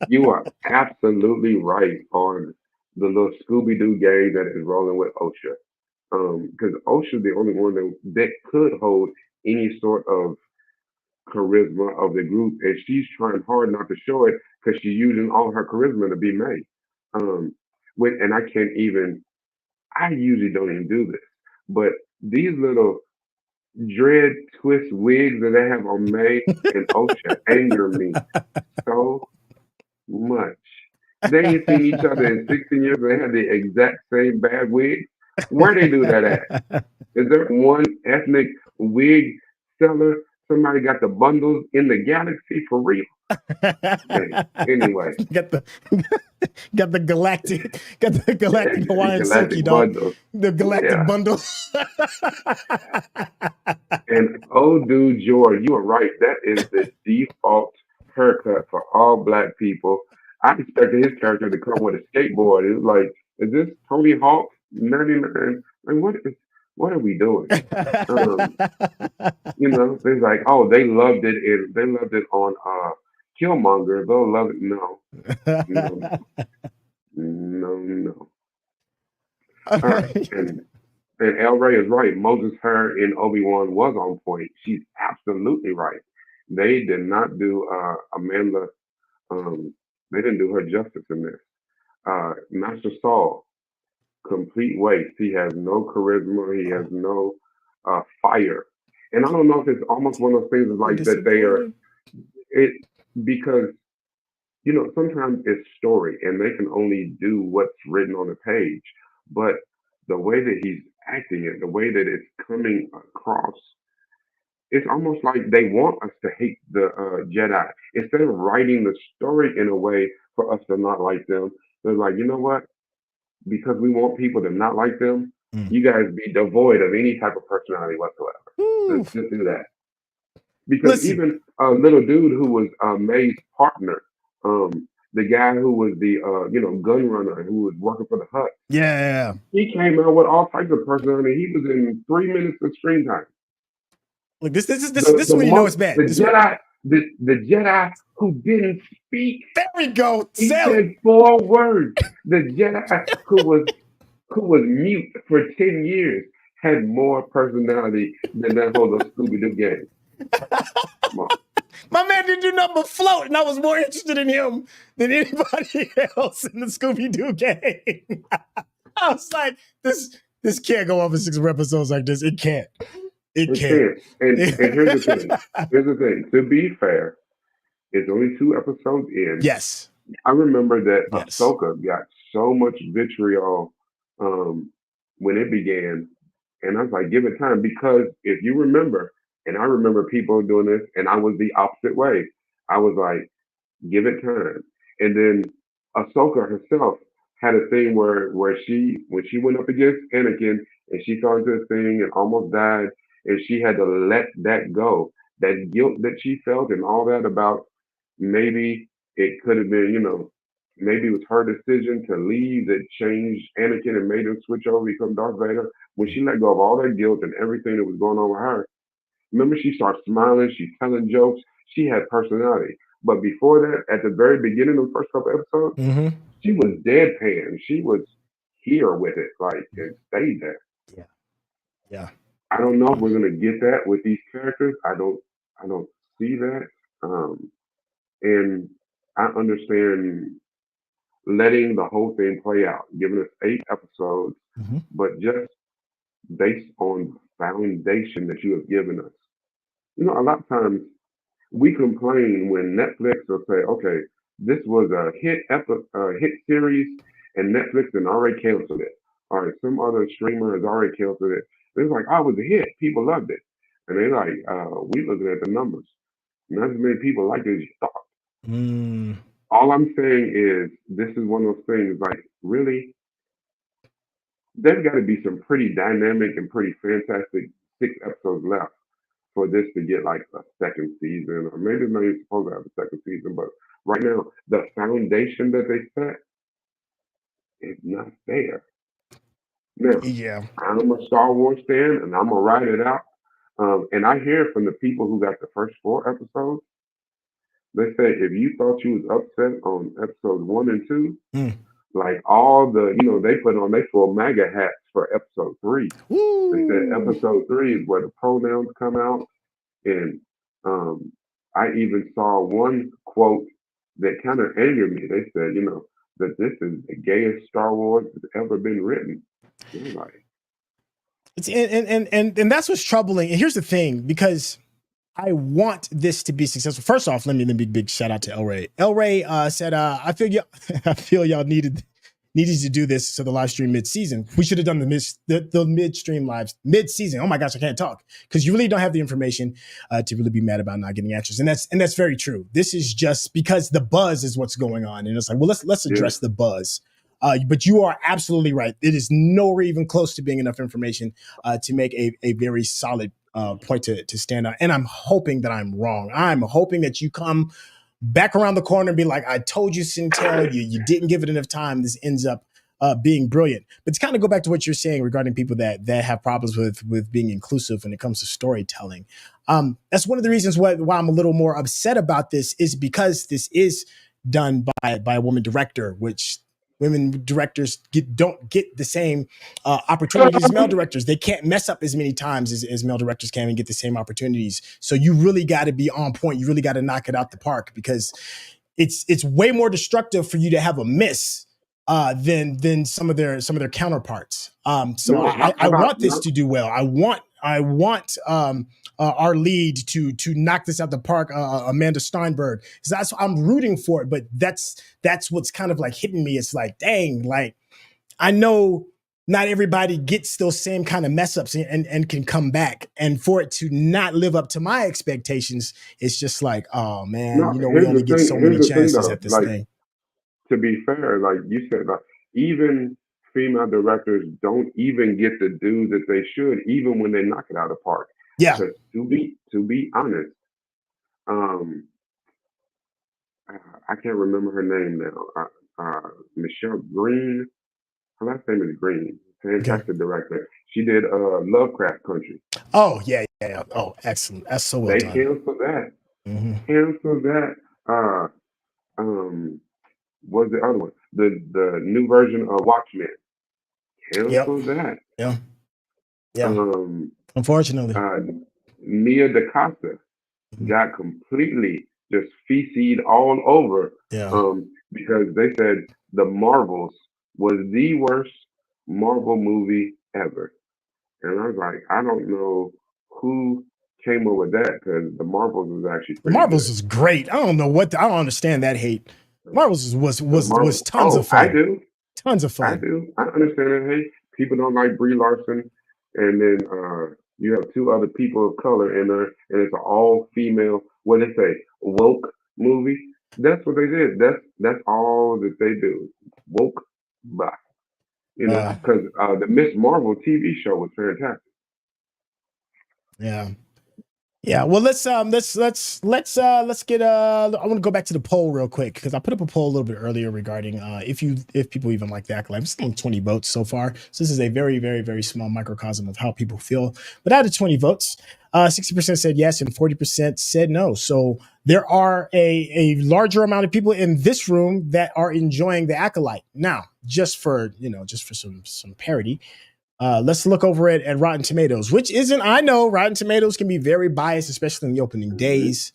You are absolutely right on the little Scooby Doo game that is rolling with OSHA. Because OSHA's the only one that could hold any sort of charisma of the group, and she's trying hard not to show it because she's using all her charisma to be May. And I usually don't even do this, but these little dread twist wigs that they have on May and OSHA anger me so much. They ain't seen each other in 16 years. They had the exact same bad wigs. Where they do that at? Is there one ethnic wig seller? Somebody got the bundles in the galaxy for real? Man, anyway, got the galactic Hawaiian silky galactic dog. bundles. The galactic Yeah. bundle. And oh, dude, George, you are right. That is the default haircut for all black people. I expected his character to come with a skateboard. It was like, is this Tony Hawk 99? Like, what are we doing? Um, they're like, oh, they loved it. They loved it on Killmonger. They'll love it. No, no, no, no. All right, and El Rey is right. Moses' hair in Obi-Wan was on point. She's absolutely right. They did not do Amanda. Um, they didn't do her justice in this. Master Saul, complete waste. He has no charisma. He has no fire. And I don't know if it's almost one of those things like that they are it because sometimes it's story and they can only do what's written on the page. But the way that he's acting it, the way that it's coming across, it's almost like they want us to hate the Jedi. Instead of writing the story in a way for us to not like them, they're like, you know what? Because we want people to not like them, you guys be devoid of any type of personality whatsoever. Let's just do that. Because even a little dude who was May's partner, the guy who was the gun runner who was working for the hut, yeah, he came out with all types of personality. He was in 3 minutes of screen time. Look, this is when you know it's bad. The Jedi who didn't speak. There we go. He said 4 words. The Jedi who was mute for 10 years had more personality than that whole Scooby-Doo game. Come on. My man didn't do nothing but float, and I was more interested in him than anybody else in the Scooby-Doo game. I was like, this can't go on for 6 episodes like this. It can't. It can't. And here's the thing. Here's the thing. To be fair, it's only 2 episodes in. Yes. I remember that Ahsoka got so much vitriol when it began. And I was like, give it time. Because if you remember, and I remember people doing this, and I was the opposite way. I was like, give it time. And then Ahsoka herself had a thing where when she went up against Anakin and she fell into this thing and almost died, and she had to let that go. That guilt that she felt and all that about maybe it could have been, maybe it was her decision to leave that changed Anakin and made him switch over to become Darth Vader. When she let go of all that guilt and everything that was going on with her, remember she started smiling, she's telling jokes, she had personality. But before that, at the very beginning of the first couple episodes, she was deadpan. She was here with it, like, and stayed there. Yeah. I don't know if we're gonna get that with these characters. I don't see that. And I understand letting the whole thing play out, giving us 8 episodes, but just based on the foundation that you have given us. A lot of times we complain when Netflix will say, okay, this was a hit series and Netflix had already canceled it. All right, some other streamer has already canceled it. It's like, oh, it was a hit. People loved it. And they're like, we looking at the numbers. Not as many people like it as you thought. all I'm saying is this is one of those things. Like, really, there's got to be some pretty dynamic and pretty fantastic 6 episodes left for this to get like a second season, or maybe it's not even supposed to have a second season. But right now, the foundation that they set is not there. Now, Yeah. I'm a Star Wars fan, and I'm gonna ride it out. And I hear from the people who got the first 4 episodes, they say if you thought you was upset on episodes 1 and 2, Mm. like all the, they put on they full MAGA hats for episode 3. They said Woo. episode 3 is where the pronouns come out, and I even saw one quote that kind of angered me. They said, that this is the gayest Star Wars that's ever been written. And I'm like, It's and that's what's troubling. And here's the thing, because I want this to be successful. First off, let me big shout out to El Ray. El Ray said, I feel y'all needed to do this so the live stream mid-season. We should have done the midstream lives mid-season. Oh my gosh, I can't talk, because you really don't have the information to really be mad about not getting answers. And that's very true. This is just because the buzz is what's going on. And it's like, well, let's address the buzz. But you are absolutely right. It is nowhere even close to being enough information to make a very solid point to stand on. And I'm hoping that I'm wrong. I'm hoping that you come back around the corner and be like, I told you, Syntell, you didn't give it enough time. This ends up being brilliant. But to kind of go back to what you're saying regarding people that have problems with being inclusive when it comes to storytelling, that's one of the reasons why I'm a little more upset about this, is because this is done by a woman director, which women directors don't get the same opportunities as male directors. They can't mess up as many times as male directors can and get the same opportunities. So you really got to be on point. You really got to knock it out the park, because it's way more destructive for you to have a miss than some of their counterparts. So I want this to do well. I want our lead to knock this out the park, Amanda Steinberg. So I'm rooting for it, but that's what's kind of like hitting me. It's like, dang, like I know not everybody gets those same kind of mess ups and can come back, and for it to not live up to my expectations, it's just like, oh man, no, we only get so many chances at this thing. To be fair, like you said, like even female directors don't even get the due that they should, even when they knock it out of the park. Yeah. Because to be honest, I can't remember her name now. Michelle Green. Her last name is Green. Fantastic director. She did Lovecraft Country. Oh yeah. Oh, excellent. That's so well they done. canceled that. Mm-hmm. Canceled that. Was the other one the new version of Watchmen? Canceled that. Yeah. Unfortunately, Nia DaCosta got completely just feces all over. Because they said The Marvels was the worst Marvel movie ever, and I was like, I don't know who came up with that, because The Marvels was actually pretty Marvels good. was great. I don't know I don't understand that hate. Marvels was tons of fun. I do. Tons of fun. I do. I understand that hate. People don't like Brie Larson, and then you have 2 other people of color in there, and it's an all female. What they say, woke movie. That's what they did. That's all that they do. Woke, blah. Because the Miss Marvel TV show was fantastic. Yeah. Well, let's get I want to go back to the poll real quick, because I put up a poll a little bit earlier regarding if people even like the Acolyte. I'm still on 20 votes so far. So this is a very, very, very small microcosm of how people feel. But out of 20 votes, 60% said yes and 40% said no. So there are a larger amount of people in this room that are enjoying the Acolyte. Now, just for some parity, let's look over at Rotten Tomatoes, which I know Rotten Tomatoes can be very biased, especially in the opening days.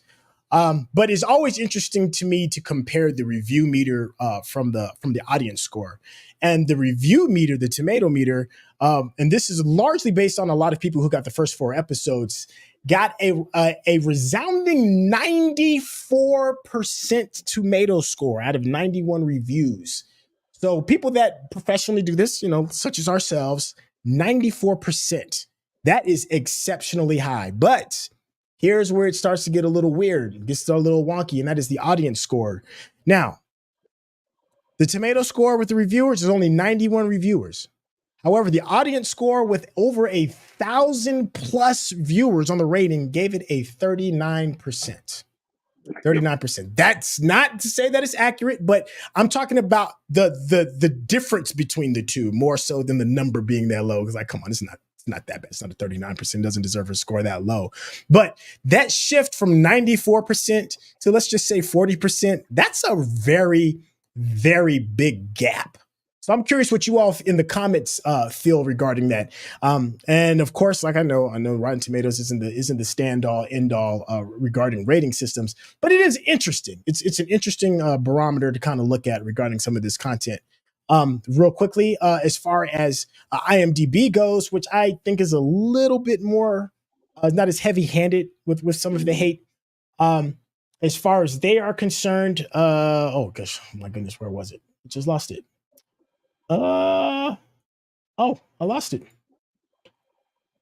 But it's always interesting to me to compare the review meter from the audience score. And the review meter, the tomato meter, and this is largely based on a lot of people who got the first 4 episodes, got a resounding 94% tomato score out of 91 reviews. So people that professionally do this, such as ourselves, 94%. That is exceptionally high. But here's where it starts to get a little weird. It gets a little wonky, and that is the audience score. Now, The tomato score with the reviewers is only 91 reviewers. However, the audience score with over 1,000 plus viewers on the rating gave it a 39%. 39%. That's not to say that it's accurate, but I'm talking about the difference between the two more so than the number being that low. Because like, come on, it's not that bad. It's not a 39%. It doesn't deserve a score that low. But that shift from 94% to let's just say 40%, that's a very, very big gap. So I'm curious what you all in the comments feel regarding that. And of course, like I know Rotten Tomatoes isn't the stand all end all regarding rating systems, but it is interesting. It's an interesting barometer to kind of look at regarding some of this content. Real quickly, as far as IMDb goes, which I think is a little bit more not as heavy handed with some of the hate. As far as they are concerned, oh gosh, my goodness, where was it? I just lost it. I lost it.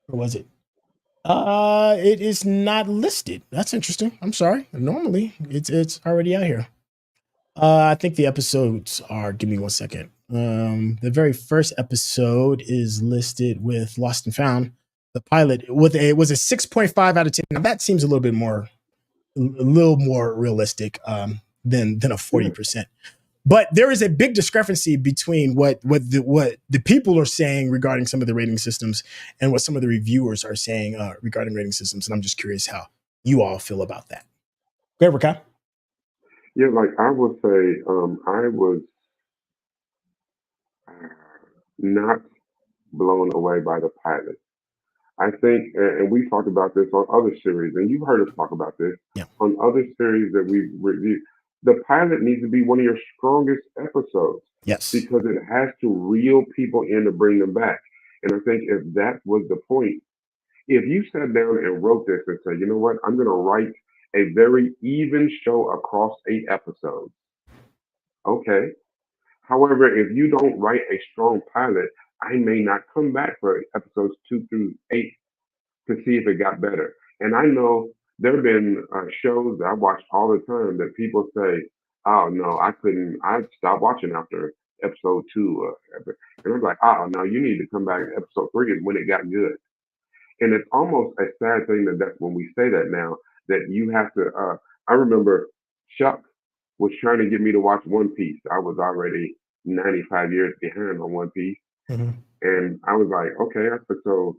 Where was it? It is not listed. That's interesting. I'm sorry. Normally it's already out here. I think the episodes are, give me 1 second. The very first episode is listed with Lost and Found. The pilot was a 6.5 out of 10. Now that seems a little more realistic than a 40%. But there is a big discrepancy between what the people are saying regarding some of the rating systems and what some of the reviewers are saying regarding rating systems. And I'm just curious how you all feel about that. Go ahead, Rekkai. Yeah, like I would say, I was not blown away by the pilot. I think, and we talked about this on other series, and you've heard us talk about this on other series that we've reviewed. The pilot needs to be one of your strongest episodes. Yes. Because it has to reel people in to bring them back. And I think if that was the point, if you sat down and wrote this and said, you know what, I'm going to write a very even show across 8 episodes. Okay. However, if you don't write a strong pilot, I may not come back for episodes 2 through 8 to see if it got better. And I know there have been shows that I watch all the time that people say, oh, no, I stopped watching after episode 2. And I'm like, oh, no, you need to come back. Episode 3 is when it got good. And it's almost a sad thing that's when we say that now, that you have to, I remember Chuck was trying to get me to watch One Piece. I was already 95 years behind on One Piece. Mm-hmm. And I was like, okay. I said, so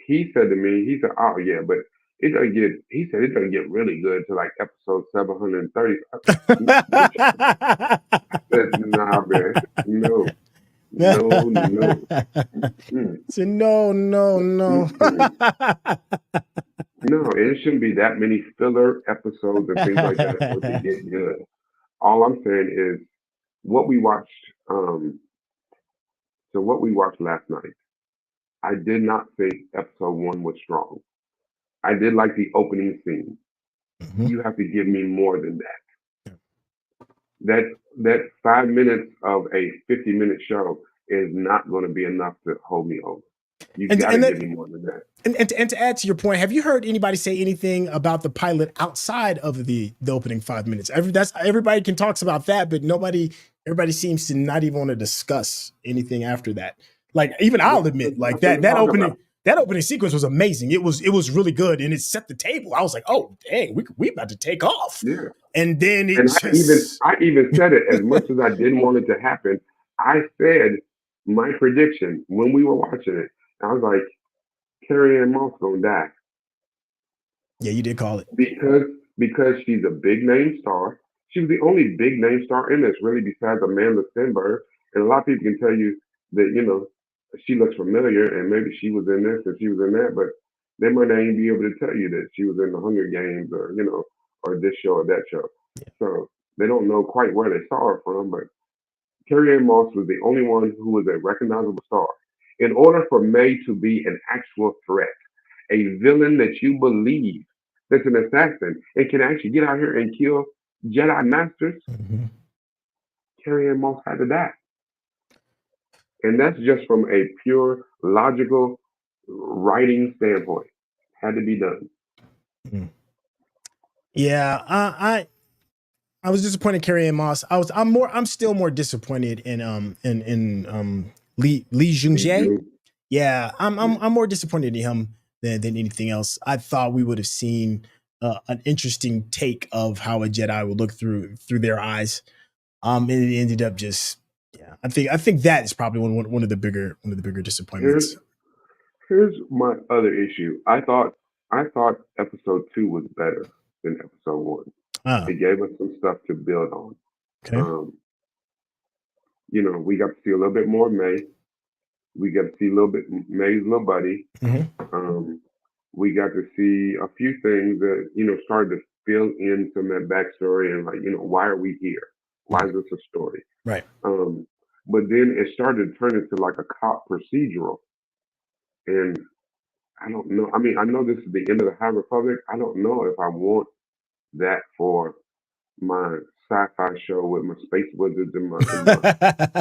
he said to me, he said, oh yeah, but it doesn't get really good to like episode 730. I said, nah, man, no. So no. No, it shouldn't be that many filler episodes and things like that for it to get good. All I'm saying is what we watched. So what we watched last night, I did not think episode 1 was strong. I did like the opening scene. Mm-hmm. You have to give me more than that. That 5 minutes of a 50-minute show is not going to be enough to hold me over. You got to give me more than that. And to add to your point, have you heard anybody say anything about the pilot outside of the opening 5 minutes? Everybody can talk about that, but everybody seems to not even want to discuss anything after that. Like even I'll admit, like that opening sequence was amazing. It was really good, and it set the table. I was like, oh dang, we about to take off. Yeah. And then I even said it as much as I didn't want it to happen. I said my prediction when we were watching it. I was like, Carrie-Anne Moss gonna die. Yeah, you did call it. Because she's a big name star. She was the only big name star in this, really, besides Amanda Stenberg. And a lot of people can tell you that, you know, she looks familiar and maybe she was in this and she was in that, but they might not even be able to tell you that she was in the Hunger Games or, you know, or this show or that show. Yeah. So they don't know quite where they saw her from, but Carrie-Anne Moss was the only one who was a recognizable star. In order for May to be an actual threat, a villain that you believe that's an assassin and can actually get out here and kill Jedi Masters, Carrie-Anne Moss had to die. And that's just from a pure logical writing standpoint. Had to be done. Yeah, I was disappointed Carrie Ann Moss. I'm still more disappointed in Lee Jung-jae. Yeah, I'm more disappointed in him than anything else. I thought we would have seen an interesting take of how a Jedi would look through their eyes. And it ended up just, yeah. I think that is probably one of the bigger disappointments. Here's my other issue. I thought episode 2 was better than episode 1. It gave us some stuff to build on. Okay. You know, we got to see a little bit more of May. We got to see a little bit May's little buddy. Mm-hmm. We got to see a few things that, you know, started to fill in some of that backstory and, like, you know, why are we here? Why is this a story? Right. But then it started to turn into like a cop procedural. And I don't know. I mean, I know this is the end of the High Republic. I don't know if I want that for my sci-fi show with my space wizards and my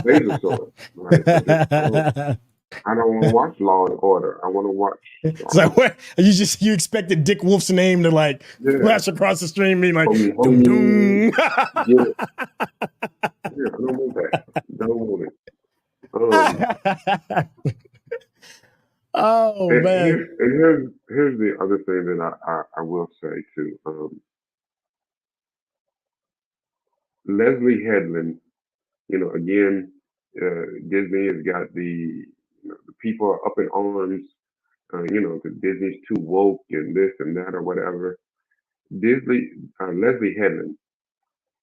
laser sword. Right? I don't want to watch Law and Order. I want to watch. So what? You expected Dick Wolf's name to like flash across the screen, being like, doom, doom. Yeah, I don't want that. Don't want it. Oh man! Here's the other thing that I will say too. Leslie Headland, you know, again, Disney has got the people are up in arms. You know, the Disney's too woke and this and that or whatever. Leslie Headland,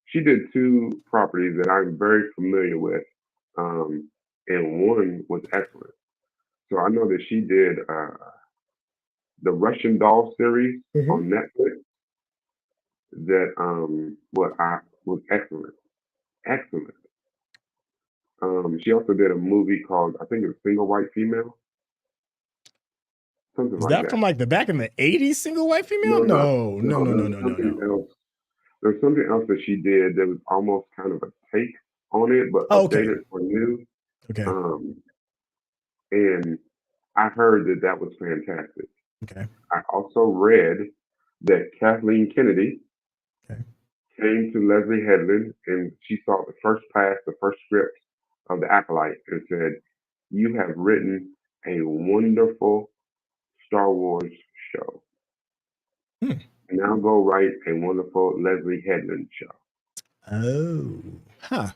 she did 2 properties that I'm very familiar with, and one was excellent. So I know that she did the Russian Doll series on Netflix. That was excellent. She also did a movie called, I think it was Single White Female. Something is like that. that From like the back in the 80s, Single White Female? No. There's something else that she did that was almost kind of a take on it, but updated for new. Okay. And I heard that was fantastic. Okay. I also read that Kathleen Kennedy came to Leslie Headland and she saw the first script of the Acolyte and said, "You have written a wonderful Star Wars show. Now go write a wonderful Leslie Headland show." Oh, huh.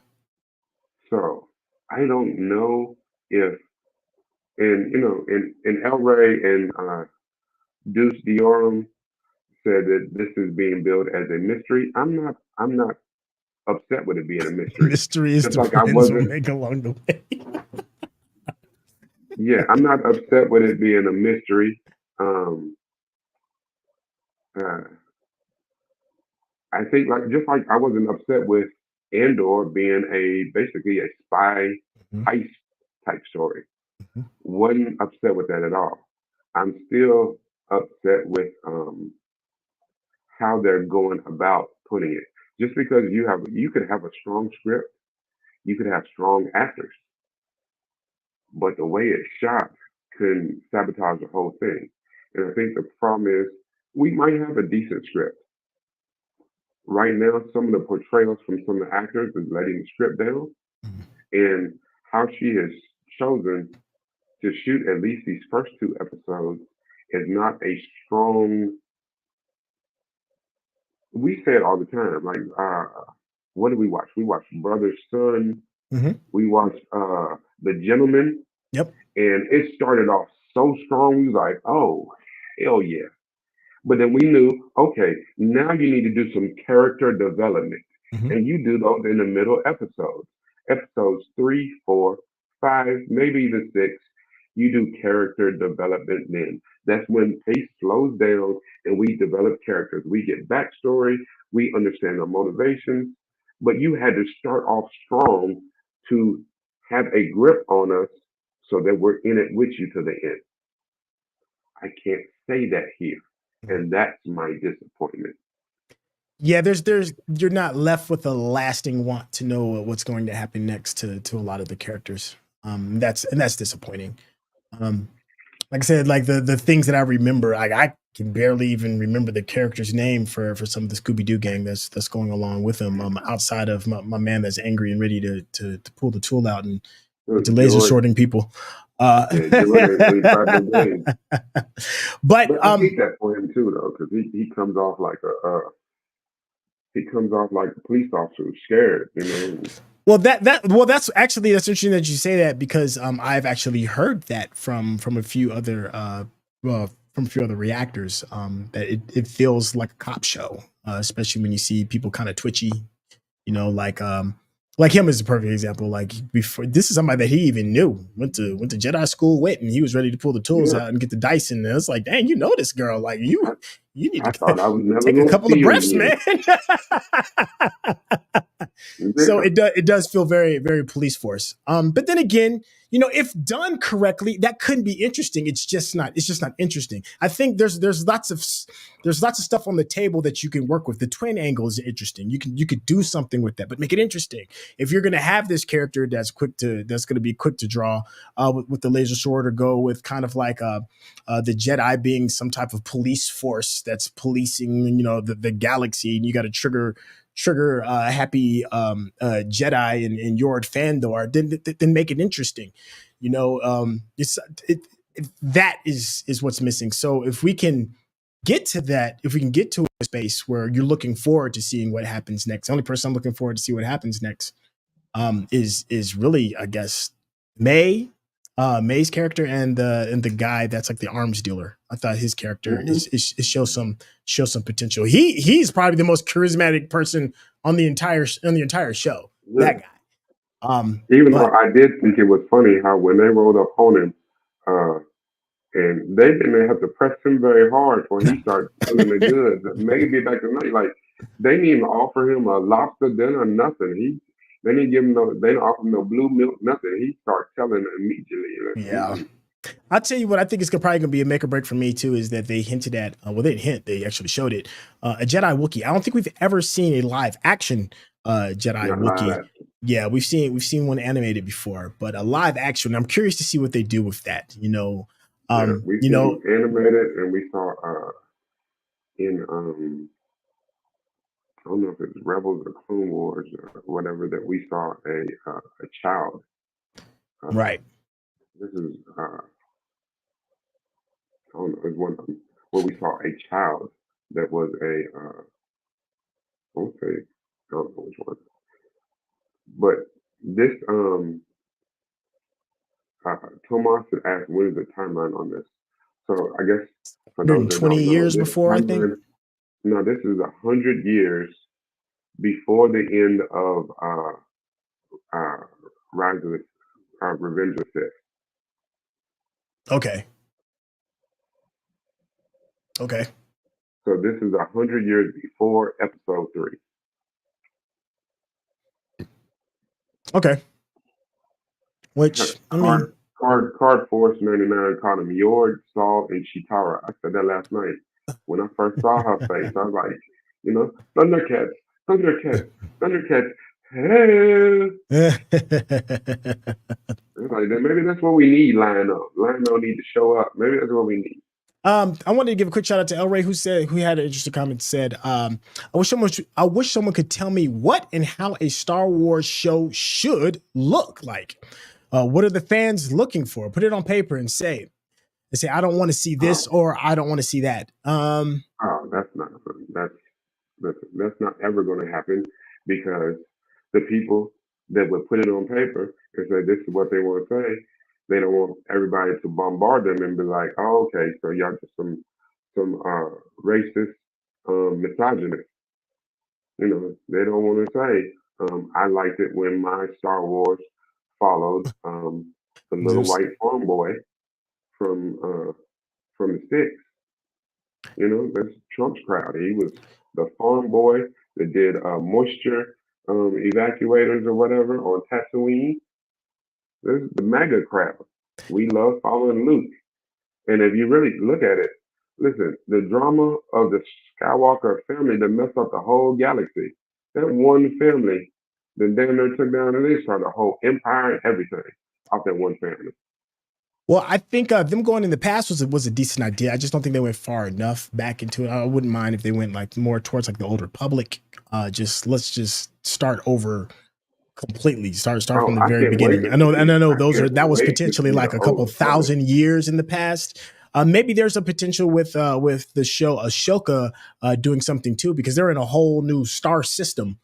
So I don't know if, and you know, and El Rey and Deuce Diorum said that this is being billed as a mystery. I'm not upset with it being a mystery. Mystery is the friends we'll make along the way. Yeah, I'm not upset with it being a mystery. I think just like I wasn't upset with Andor being basically a spy heist type story. Wasn't upset with that at all. I'm still upset with how they're going about putting it. Just because you could have a strong script, you could have strong actors, but the way it's shot can sabotage the whole thing. And I think the problem is we might have a decent script. Right now, some of the portrayals from some of the actors is letting the script down. And how she has chosen to shoot at least these first 2 episodes is not a strong. We say it all the time. Like, what do we watch? We watch Brother Son. We watched The Gentleman. Yep. And it started off so strong. We was like, oh, hell yeah. But then we knew, okay, now you need to do some character development. And you do those in the middle episodes. Episodes 3, 4, 5, maybe even 6. You do character development then. That's when pace slows down and we develop characters. We get backstory. We understand their motivations. But you had to start off strong to have a grip on us so that we're in it with you to the end. I can't say that here. And that's my disappointment. Yeah, you're not left with a lasting want to know what's going to happen next to a lot of the characters. That's disappointing. Like I said, like the things that I remember, I can barely even remember the character's name for some of the Scooby-Doo gang that's going along with him. Outside of my man that's angry and ready to pull the tool out and So to laser George, sorting people. yeah, George ain't tribal game. But But I hate that for him too, though, because he comes off like a police officer who's scared, you know. well, that's interesting that you say that, because I've actually heard that from a few other reactors, that it feels like a cop show, especially when you see people kind of twitchy, you know, like him is a perfect example. Like, before, this is somebody that he even knew, went to Jedi school with, and he was ready to pull the tools Yeah, out and get the dice in there. It's like, dang, you know this girl, like I, you need I to thought I was never take a gonna couple of see him breaths, again. man. So it does feel very, very police force. But then again, you know, if done correctly, that could be interesting. It's just not interesting. I think there's lots of stuff on the table that you can work with. The twin angle is interesting. You could do something with that, but make it interesting. If you're gonna have this character that's gonna be quick to draw, with the laser sword, or go with kind of like the Jedi being some type of police force that's policing, you know, the galaxy, and you got to trigger happy Jedi and Yord Fandor, then make it interesting. You know, that is what's missing. So if we can get to that, if we can get to a space where you're looking forward to seeing what happens next, the only person I'm looking forward to see what happens next is really, I guess, May's character, and the guy that's like the arms dealer. I thought his character hmm is shows some potential. He's probably the most charismatic person on the entire show. Yeah. That guy. Even though But I did think it was funny how when they rolled up on him, uh, and they didn't have to press him very hard when he started spilling the goods. Maybe back in the night, like they didn't even offer him a lobster dinner, nothing. They didn't give him they didn't offer him no blue milk, nothing. He started telling immediately. yeah, I'll tell you what I think is probably going to be a make or break for me too, is that they hinted at, well, they didn't hint, they actually showed it, a Jedi Wookiee. I don't think we've ever seen a live action Jedi Not lie Wookiee. that. Yeah, we've seen one animated before, but a live action, I'm curious to see what they do with that. Yeah, we You seen know, animated, and we saw in I don't know if it's Rebels or Clone Wars or whatever, that we saw a child. Uh, right. this is I don't know, it's one of them where we saw a child that was I won't say, I don't know which one, but this Tomas had asked what is the timeline on this. So I guess for those that 120 don't know, years this before, I think. timeline, no, this is 100 years before the end of uh, Rise of the Revenge of the Sith. Okay. Okay. So this is 100 years before Episode 3. Okay. Which, I mean, Card Force 99 called him Yord, Saul, and Chitara. I said that last night. When I first saw her face, I was like, Thundercats, Thundercats, Thundercats. Hey. It's like, maybe that's what we need, Lionel. Lionel need to show up. Maybe that's what we need. I wanted to give a quick shout out to El Ray, who had an interesting comment. Said, I wish someone could tell me what and how a Star Wars show should look like. What are the fans looking for? Put it on paper and say, I don't want to see this, Oh, or I don't want to see that. that's not that's not ever going to happen, because the people that would put it on paper and say this is what they want to say, they don't want everybody to bombard them and be like, oh, okay, so y'all just some racist, misogynist. They don't want to say, I liked it when my Star Wars followed the little There's white farm boy from the sticks. That's Trump's crowd. He was the farm boy that did moisture evacuators or whatever on Tatooine. This is the MAGA crowd. We love following Luke. And if you really look at it, listen, the drama of the Skywalker family that messed up the whole galaxy. That one family that damn near took down, and they started a whole empire and everything off that one family. Well, I think them going in the past was a decent idea. I just don't think they went far enough back into it. I wouldn't mind if they went like more towards like the Old Republic. Let's just start over completely. Start Oh, from the I very can't wait beginning. to And see. I know I can't that was wait to potentially see like the a couple Old Republic. thousand years in the past. Maybe there's a potential with the show Ashoka doing something too, because they're in a whole new star system.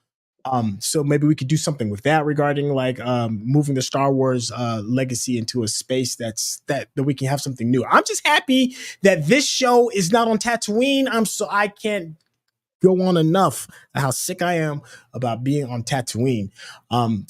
So maybe we could do something with that regarding like moving the Star Wars legacy into a space that we can have something new. I'm just happy that this show is not on Tatooine. I can't go on enough how sick I am about being on Tatooine.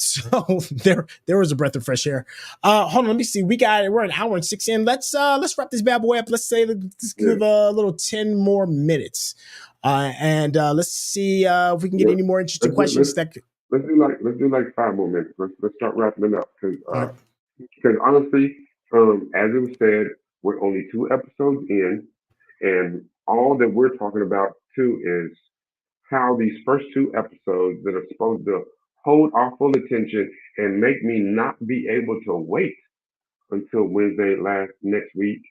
So there was a breath of fresh air. Hold on, let me see. We're an hour and 6 in. Let's wrap this bad boy up. Let's give a little 10 more minutes. And let's see if we can get Yeah. any more interesting questions. Let's do like 5 more minutes. Let's start wrapping it up Right. because honestly, as it was said, we're only 2 episodes in, and all that we're talking about too is how these first 2 episodes that are supposed to hold our full attention and make me not be able to wait until Wednesday next week.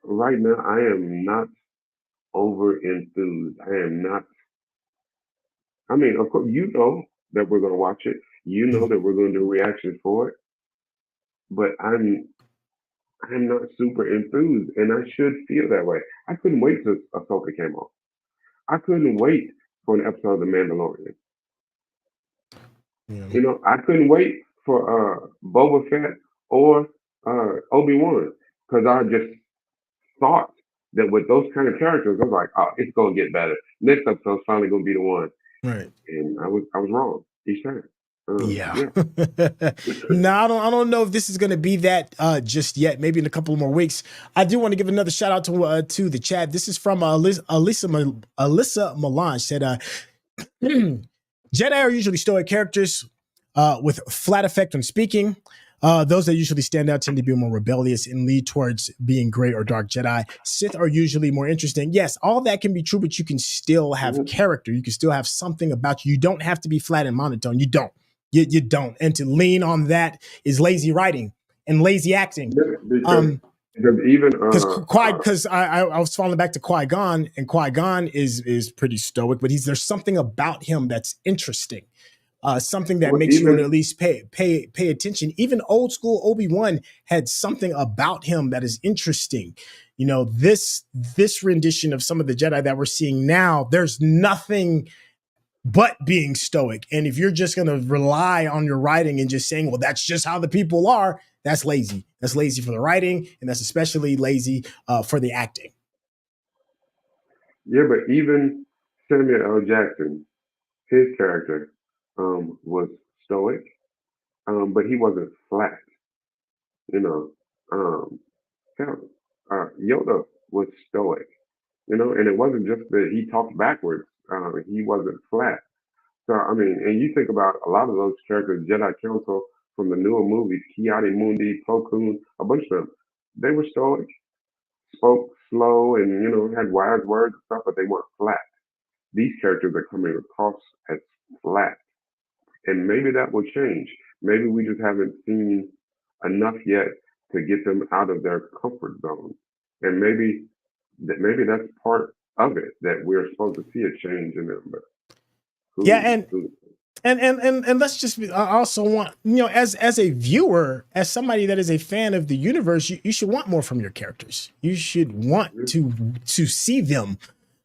Right now, I am not over enthused. I am not. I mean, of course, you know that we're going to watch it. You know that we're going to do reactions for it. But I'm not super enthused, and I should feel that way. I couldn't wait till Ahsoka came on. I couldn't wait for an episode of The Mandalorian. Yeah. You know, I couldn't wait for Boba Fett or Obi-Wan because I just thought that with those kind of characters, I was like, oh, it's gonna get better. Next episode's finally gonna be the one, Right. and I was wrong each time. Yeah. No, I don't know if this is going to be that just yet. Maybe in a couple more weeks. I do want to give another shout out to the chat. This is from Alyssa Melange said, Jedi are usually stoic characters with flat effect when speaking. Those that usually stand out tend to be more rebellious and lead towards being gray or dark Jedi. Sith are usually more interesting. Yes, all that can be true, but you can still have character. You can still have something about you. You don't have to be flat and monotone. You don't. You don't. And to lean on that is lazy writing and lazy acting. Because even because I was falling back to Qui-Gon, and Qui-Gon is pretty stoic, but there's something about him that's interesting. Something that makes you want to at least pay attention. Even old school Obi-Wan had something about him that is interesting. You know, this rendition of some of the Jedi that we're seeing now, there's nothing but being stoic. And if you're just going to rely on your writing and just saying, well, that's just how the people are, that's lazy. That's lazy for the writing, and that's especially lazy for the acting. Yeah, but even Samuel L. Jackson, his character was stoic, but he wasn't flat. You know, Yoda was stoic. You know, and it wasn't just that he talked backwards. He wasn't flat. So I mean, and you think about a lot of those characters, Jedi Council from the newer movies, Ki-Adi-Mundi, Plo Koon, a bunch of them, they were stoic, spoke slow, and had wise words and stuff, but they weren't flat. These characters are coming across as flat, and maybe that will change. Maybe we just haven't seen enough yet to get them out of their comfort zone, and maybe that's part of it that we're supposed to see a change in them. But and let's just be, I also want, as a viewer, as somebody that is a fan of the universe, you should want more from your characters. You should want to see them.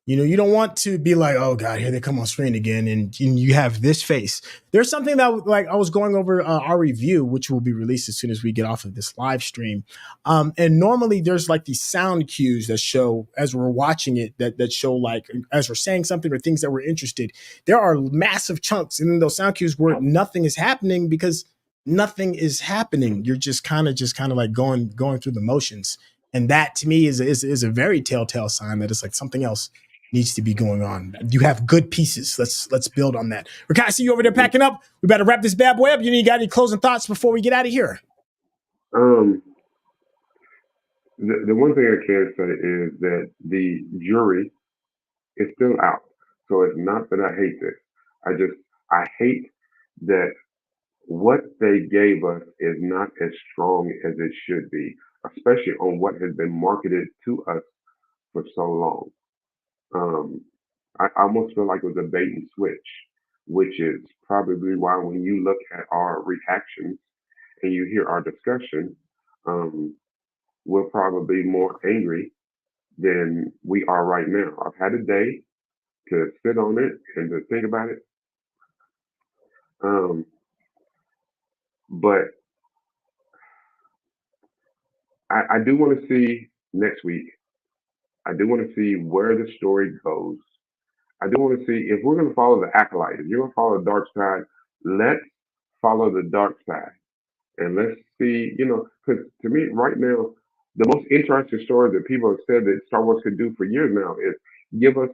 You don't want to be like, oh God, here they come on screen again, and you have this face. There's something that, like, I was going over our review, which will be released as soon as we get off of this live stream. And normally there's like these sound cues that show as we're watching it, that show like as we're saying something or things that we're interested. There are massive chunks in those sound cues where nothing is happening because nothing is happening. You're just kind of like going through the motions. And that to me is a very telltale sign that it's like something else needs to be going on. You have good pieces. Let's build on that. Rekkai, I see you over there packing up. We better wrap this bad boy up. You got any closing thoughts before we get out of here? The one thing I can say is that the jury is still out. So it's not that I hate this. I hate that what they gave us is not as strong as it should be, especially on what has been marketed to us for so long. I almost feel like it was a bait and switch, which is probably why when you look at our reactions and you hear our discussion, um, we're probably more angry than we are right now. I've had a day to sit on it and to think about it. But I do want to see next week. I do want to see where the story goes. I do want to see if we're going to follow the Acolyte. If you're going to follow the dark side, let's follow the dark side. And let's see, because to me, right now, the most interesting story that people have said that Star Wars could do for years now is give us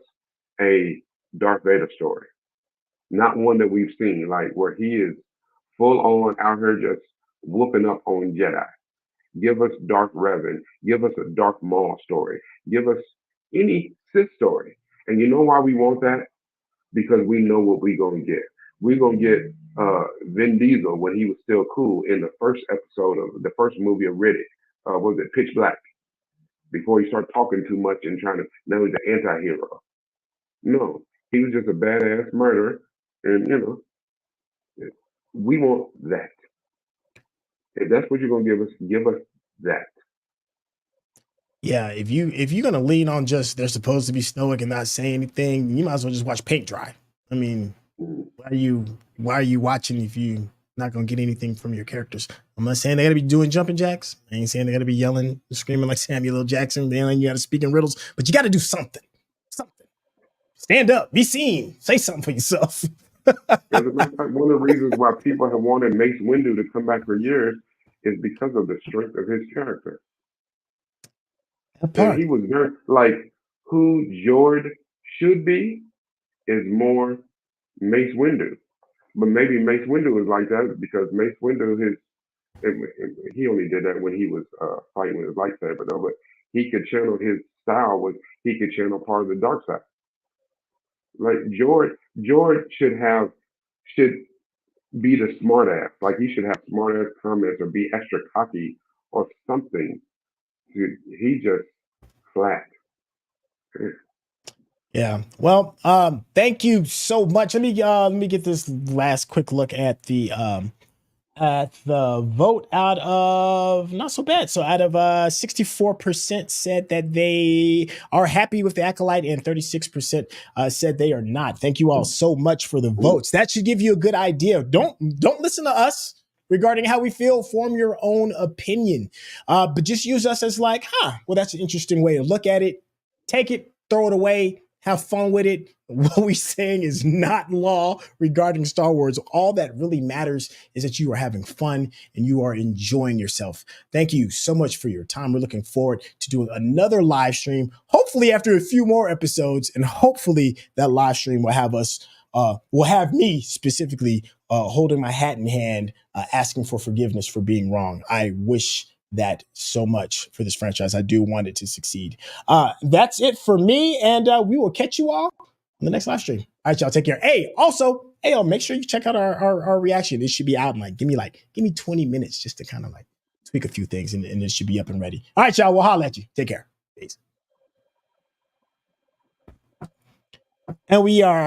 a Darth Vader story. Not one that we've seen, like where he is full on out here just whooping up on Jedi. Give us Darth Revan. Give us a Darth Maul story. Give us any Sith story. And you know why we want that? Because we know what we're going to get. We're going to get Vin Diesel when he was still cool in the first episode of the first movie of Riddick. Was it Pitch Black? Before he started talking too much and trying to, now he's an anti-hero. No, he was just a badass murderer. And, we want that. If that's what you're going to give us that. Yeah, if you're gonna lean on just they're supposed to be stoic and not say anything, you might as well just watch paint dry. I mean, why are you watching if you not gonna get anything from your characters? I'm not saying they gotta be doing jumping jacks. I ain't saying they gotta be yelling, screaming like Samuel L. Jackson. They ain't you gotta speak in riddles, but you gotta do something. Something. Stand up, be seen, say something for yourself. As a matter of fact, one of the reasons why people have wanted Mace Windu to come back for years is because of the strength of his character. And he was very like who Jord should be is more Mace Windu. But maybe Mace Windu is like that because Mace Windu, he only did that when he was fighting with his lightsaber, though. But he could channel his style he could channel part of the dark side. Like Jord should be the smart ass. Like he should have smart ass comments or be extra cocky or something. He just flat. Yeah. Well, thank you so much. Let me get this last quick look at the vote out of not so bad. So out of 64% said that they are happy with the Acolyte and 36% said they are not. Thank you all so much for the votes. That should give you a good idea. Don't listen to us regarding how we feel. Form your own opinion. But just use us as like, well, that's an interesting way to look at it. Take it, throw it away. Have fun with it. What we're saying is not law regarding Star Wars. All that really matters is that you are having fun and you are enjoying yourself. Thank you so much for your time. We're looking forward to doing another live stream, hopefully after a few more episodes, and hopefully that live stream will have us, will have me specifically holding my hat in hand, asking for forgiveness for being wrong. I wish that so much for this franchise. I do want it to succeed. That's it for me, and we will catch you all on the next live stream. All right, y'all, take care. Hey, also, make sure you check out our reaction. It should be out in give me 20 minutes just to kind of tweak a few things, and it should be up and ready. All right, y'all, we'll holler at you. Take care. Peace. And we are